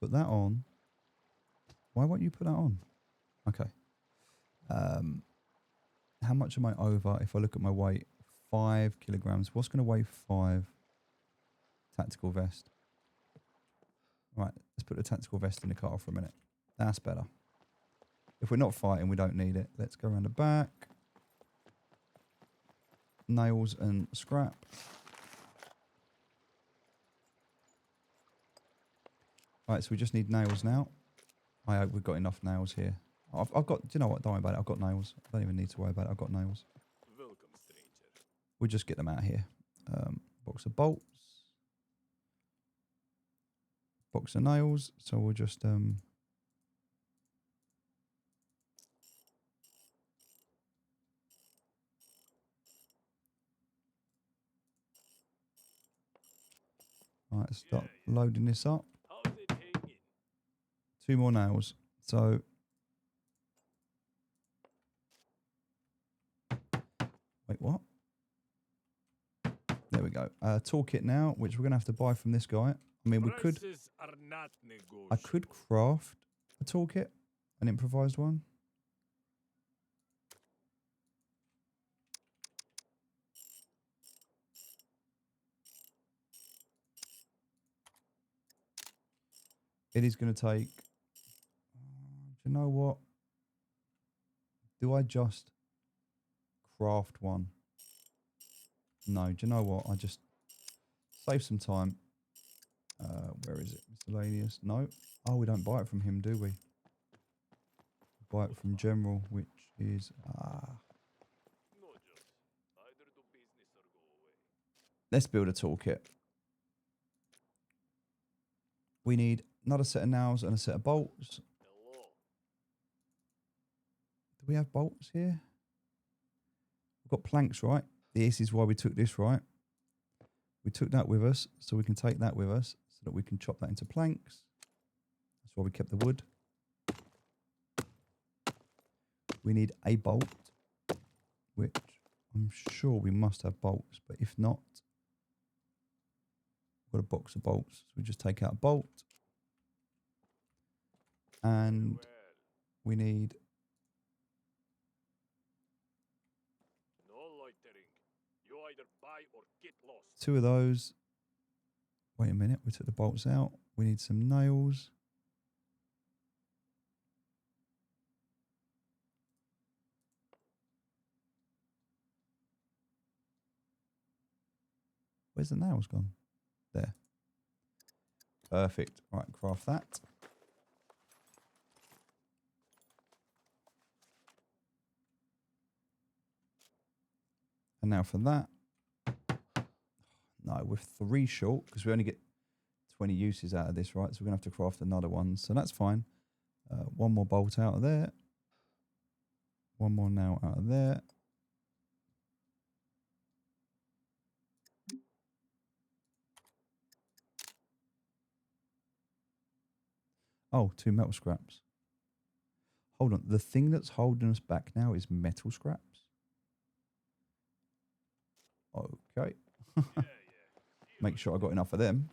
Put that on. Why won't you put that on? Okay. How much am I over if I look at my weight? 5 kilograms. What's going to weigh 5? Tactical vest. Right, let's put the tactical vest in the car for a minute. That's better. If we're not fighting, we don't need it. Let's go around the back. Nails and scrap. Right, so we just need nails now. I hope we've got enough nails here. I've got, do you know what? Don't worry about it. I've got nails. I don't even need to worry about it. I've got nails. Welcome, stranger. We'll just get them out here. Box of bolts. Box of nails. So we'll just... Right, start loading this up. How's it hanging? 2 more nails. So... Wait, what? There we go. Toolkit now, which we're going to have to buy from this guy. I mean, we could... Prices are not I could negotiable. craft a toolkit, an improvised one. It is going to take... do you know what? Do I just craft one? No, do you know what? I just save some time. Where is it? Miscellaneous. No. Oh, we don't buy it from him, do we? We buy it from General, which is... No, Josh. Either do business or go away. Let's build a toolkit. We need another set of nails and a set of bolts. Hello. Do we have bolts here? We've got planks, right? This is why we took this, right? We took that with us, so we can take that with us, so that we can chop that into planks. That's why we kept the wood. We need a bolt, which I'm sure we must have bolts, but if not, we've got a box of bolts. So we just take out a bolt. And Well, we need no loitering. You either buy or get lost. 2 of those. Wait a minute, we took the bolts out. We need some nails. Where's the nails gone? There. Perfect. Right, craft that. And now for that. No, we're 3 short because we only get 20 uses out of this, right? So we're going to have to craft another one. So that's fine. 1 more bolt out of there. 1 more nail out of there. Oh, 2 metal scraps. Hold on. The thing that's holding us back now is metal scraps. Okay. Yeah. Make sure I got enough of them.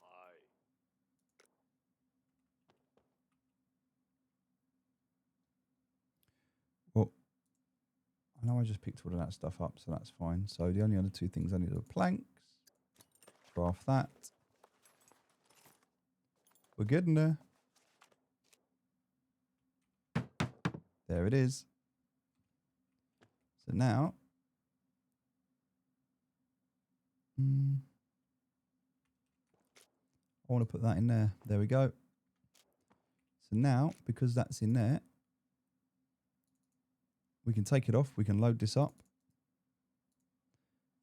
Aye. Well, I know I just picked all of that stuff up, so that's fine. So the only other 2 things I need are planks. Craft that. We're good in there. There it is. So now, I want to put that in there. There we go. So now, because that's in there, we can take it off. We can load this up.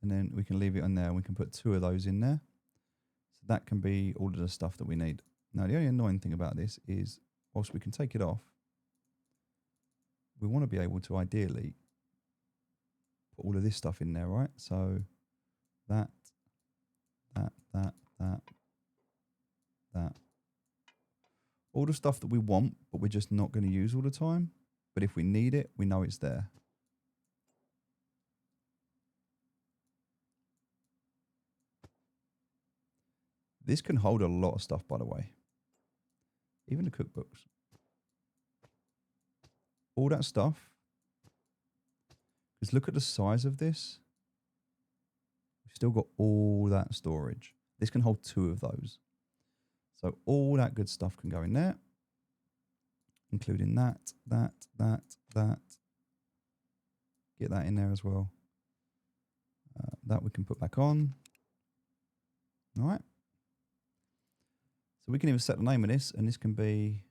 And then we can leave it on there. And we can put 2 of those in there. So that can be all of the stuff that we need. Now, the only annoying thing about this is, whilst we can take it off, we want to be able to ideally put all of this stuff in there, right? So that. All the stuff that we want, but we're just not going to use all the time. But if we need it, we know it's there. This can hold a lot of stuff, by the way. Even the cookbooks. All that stuff. Because look at the size of this. We've still got all that storage. This can hold 2 of those. So all that good stuff can go in there. Including that. Get that in there as well. That we can put back on. All right. So we can even set the name of this, and this can be...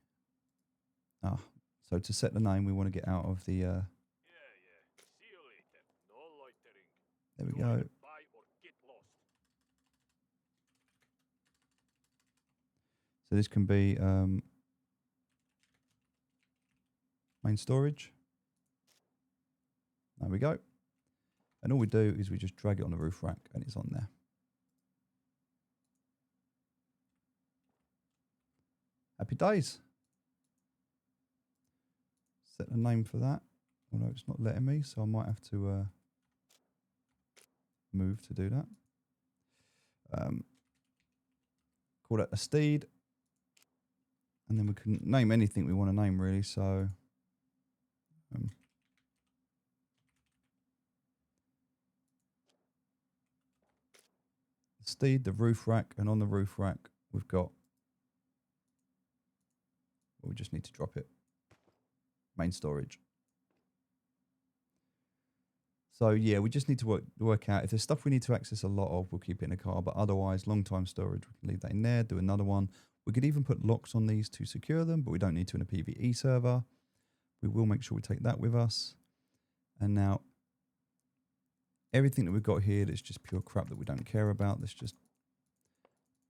so to set the name, we want to get out of the... Yeah. See you later. No loitering. there we You go. either buy or get lost. So this can be main storage. There we go. And all we do is we just drag it on the roof rack and it's on there. Happy days. Set a name for that. Although it's not letting me, so I might have to move to do that. Call that a steed. And then we can name anything we want to name, really. So steed, the roof rack, and on the roof rack we've got... we just need to drop it. main storage. So yeah, we just need to work out if there's stuff we need to access a lot of, we'll keep it in the car. But otherwise, long time storage, we can leave that in there. Do another one. We could even put locks on these to secure them, but we don't need to in a PvE server. We will make sure we take that with us. And now everything that we've got here that's just pure crap that we don't care about, that's just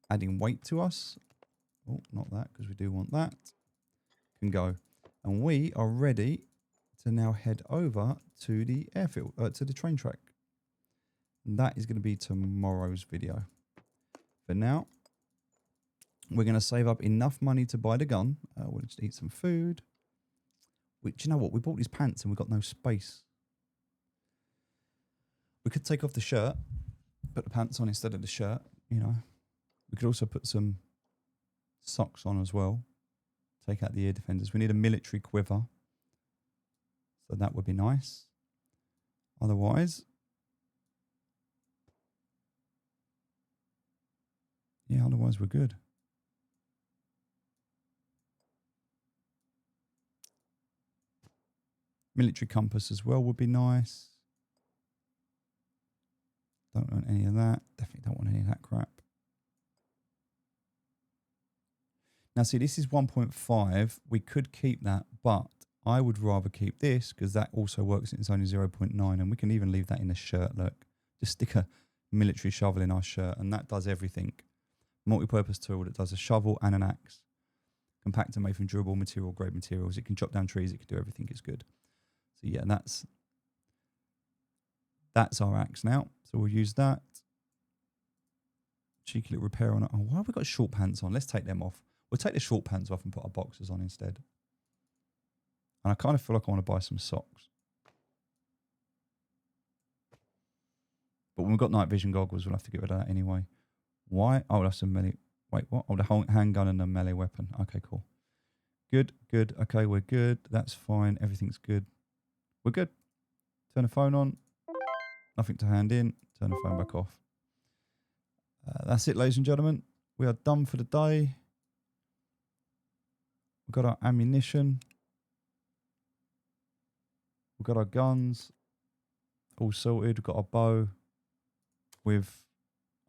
adding weight to us. Oh, not that, because we do want that. Can go. And we are ready to now head over to the airfield, to the train track. And that is going to be tomorrow's video. For now, we're going to save up enough money to buy the gun. We'll just eat some food. Do you know what? We bought these pants and we've got no space. We could take off the shirt, put the pants on instead of the shirt, you know. We could also put some socks on as well. Take out the ear defenders. We need a military quiver. So that would be nice. Otherwise, yeah, otherwise we're good. Military compass as well would be nice. Don't want any of that. Definitely don't want any of that crap. Now see, this is 1.5. We could keep that, but I would rather keep this because that also works and it's only 0.9, and we can even leave that in the shirt. Look, just stick a military shovel in our shirt and that does everything. Multi-purpose tool that does a shovel and an axe. Compactor made from durable material, grade materials. It can chop down trees. It can do everything. It's good. So yeah, that's our axe now. So we'll use that. Cheeky little repair on it. Oh, why have we got short pants on? Let's take them off. We'll take the short pants off and put our boxers on instead. And I kind of feel like I want to buy some socks. But when we've got night vision goggles, we'll have to get rid of that anyway. Why? Oh, that's a melee. Wait, what? Oh, the handgun and a melee weapon. Okay, cool. Good, good. Okay, we're good. That's fine. Everything's good. We're good. Turn the phone on. Nothing to hand in. Turn the phone back off. That's it, ladies and gentlemen. We are done for the day. We've got our ammunition. We've got our guns all sorted. We've got our bow with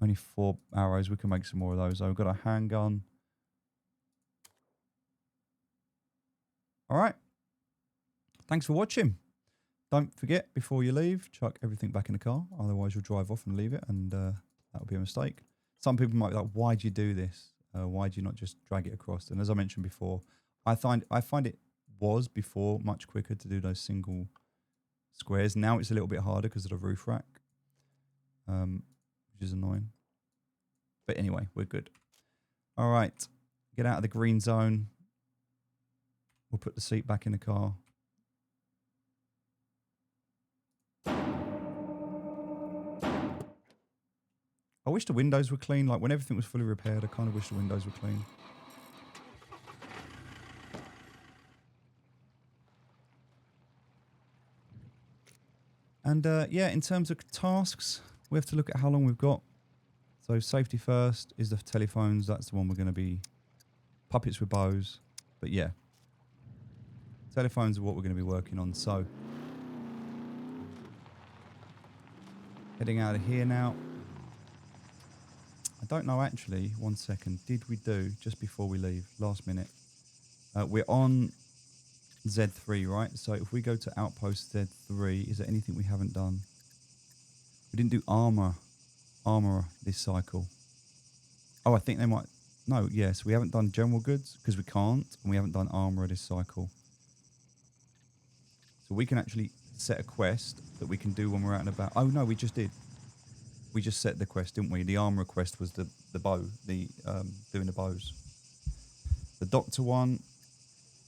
only 4 arrows. We can make some more of those. We've got a handgun. All right. Thanks for watching. Don't forget, before you leave, chuck everything back in the car. Otherwise, you'll drive off and leave it, and that would be a mistake. Some people might be like, why do you do this? Why do you not just drag it across? And as I mentioned before, I find it was before much quicker to do those single squares. Now it's a little bit harder because of the roof rack, which is annoying. But anyway, we're good. All right, get out of the green zone. We'll put the seat back in the car. I wish the windows were clean. Like when everything was fully repaired, I kind of wish the windows were clean. And yeah, in terms of tasks, we have to look at how long we've got. So safety first is the telephones. That's the one we're going to be puppets with bows. But yeah, telephones are what we're going to be working on. So heading out of here now. I don't know actually, 1 second, did we do, just before we leave, last minute, we're on Z3, right? So if we go to Outpost Z3, is there anything we haven't done? We didn't do armor this cycle. Oh, I think they might, no, yes, we haven't done general goods because we can't, and we haven't done armor this cycle. So we can actually set a quest that we can do when we're out and about. Oh no, we just did. We just set the quest, didn't we? The armor quest was the bow, doing the bows. The doctor one,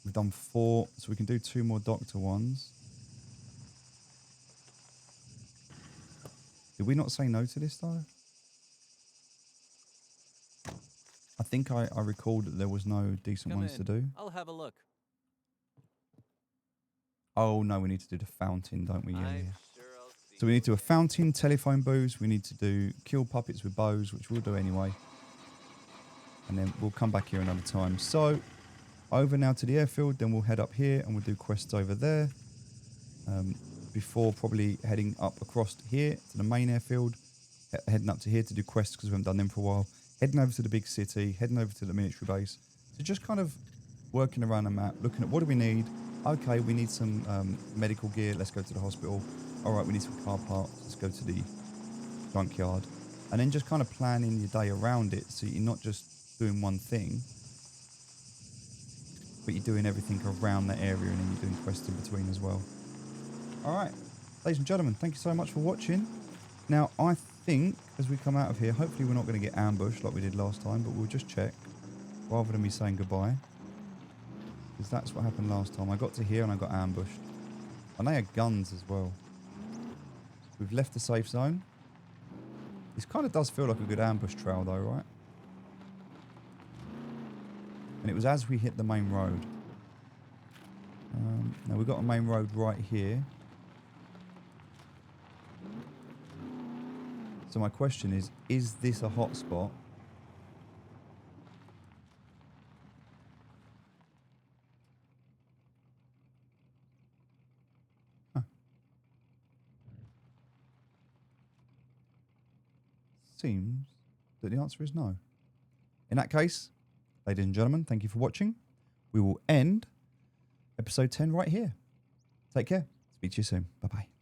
we've done 4, so we can do 2 more doctor ones. Did we not say no to this though? I think I recalled that there was no decent Come ones in. to do. I'll have a look. Oh no, we need to do the fountain, don't we? Yeah, I'm yeah. sure I'll see So we need to do you a fountain, telephone booths. We need to do kill puppets with bows, which we'll do anyway. And then we'll come back here another time. So over now to the airfield, then we'll head up here and we'll do quests over there. Before probably heading up across here to the main airfield, heading up to here to do quests because we haven't done them for a while, heading over to the big city, heading over to the military base. So just kind of working around the map, looking at what do we need. Okay, we need some medical gear, let's go to the hospital. All right, we need some car parts, let's go to the junkyard. And then just kind of planning your day around it so you're not just doing one thing, but you're doing everything around that area and then you're doing quests in between as well. All right, ladies and gentlemen, thank you so much for watching. Now, I think as we come out of here, hopefully we're not going to get ambushed like we did last time, but we'll just check rather than me saying goodbye. Because that's what happened last time. I got to here and I got ambushed. And they had guns as well. We've left the safe zone. This kind of does feel like a good ambush trail though, right? And it was as we hit the main road. Now we've got a main road right here. So my question is this a hotspot? Huh. Seems that the answer is no. In that case, ladies and gentlemen, thank you for watching. We will end episode 10 right here. Take care. Speak to you soon. Bye-bye.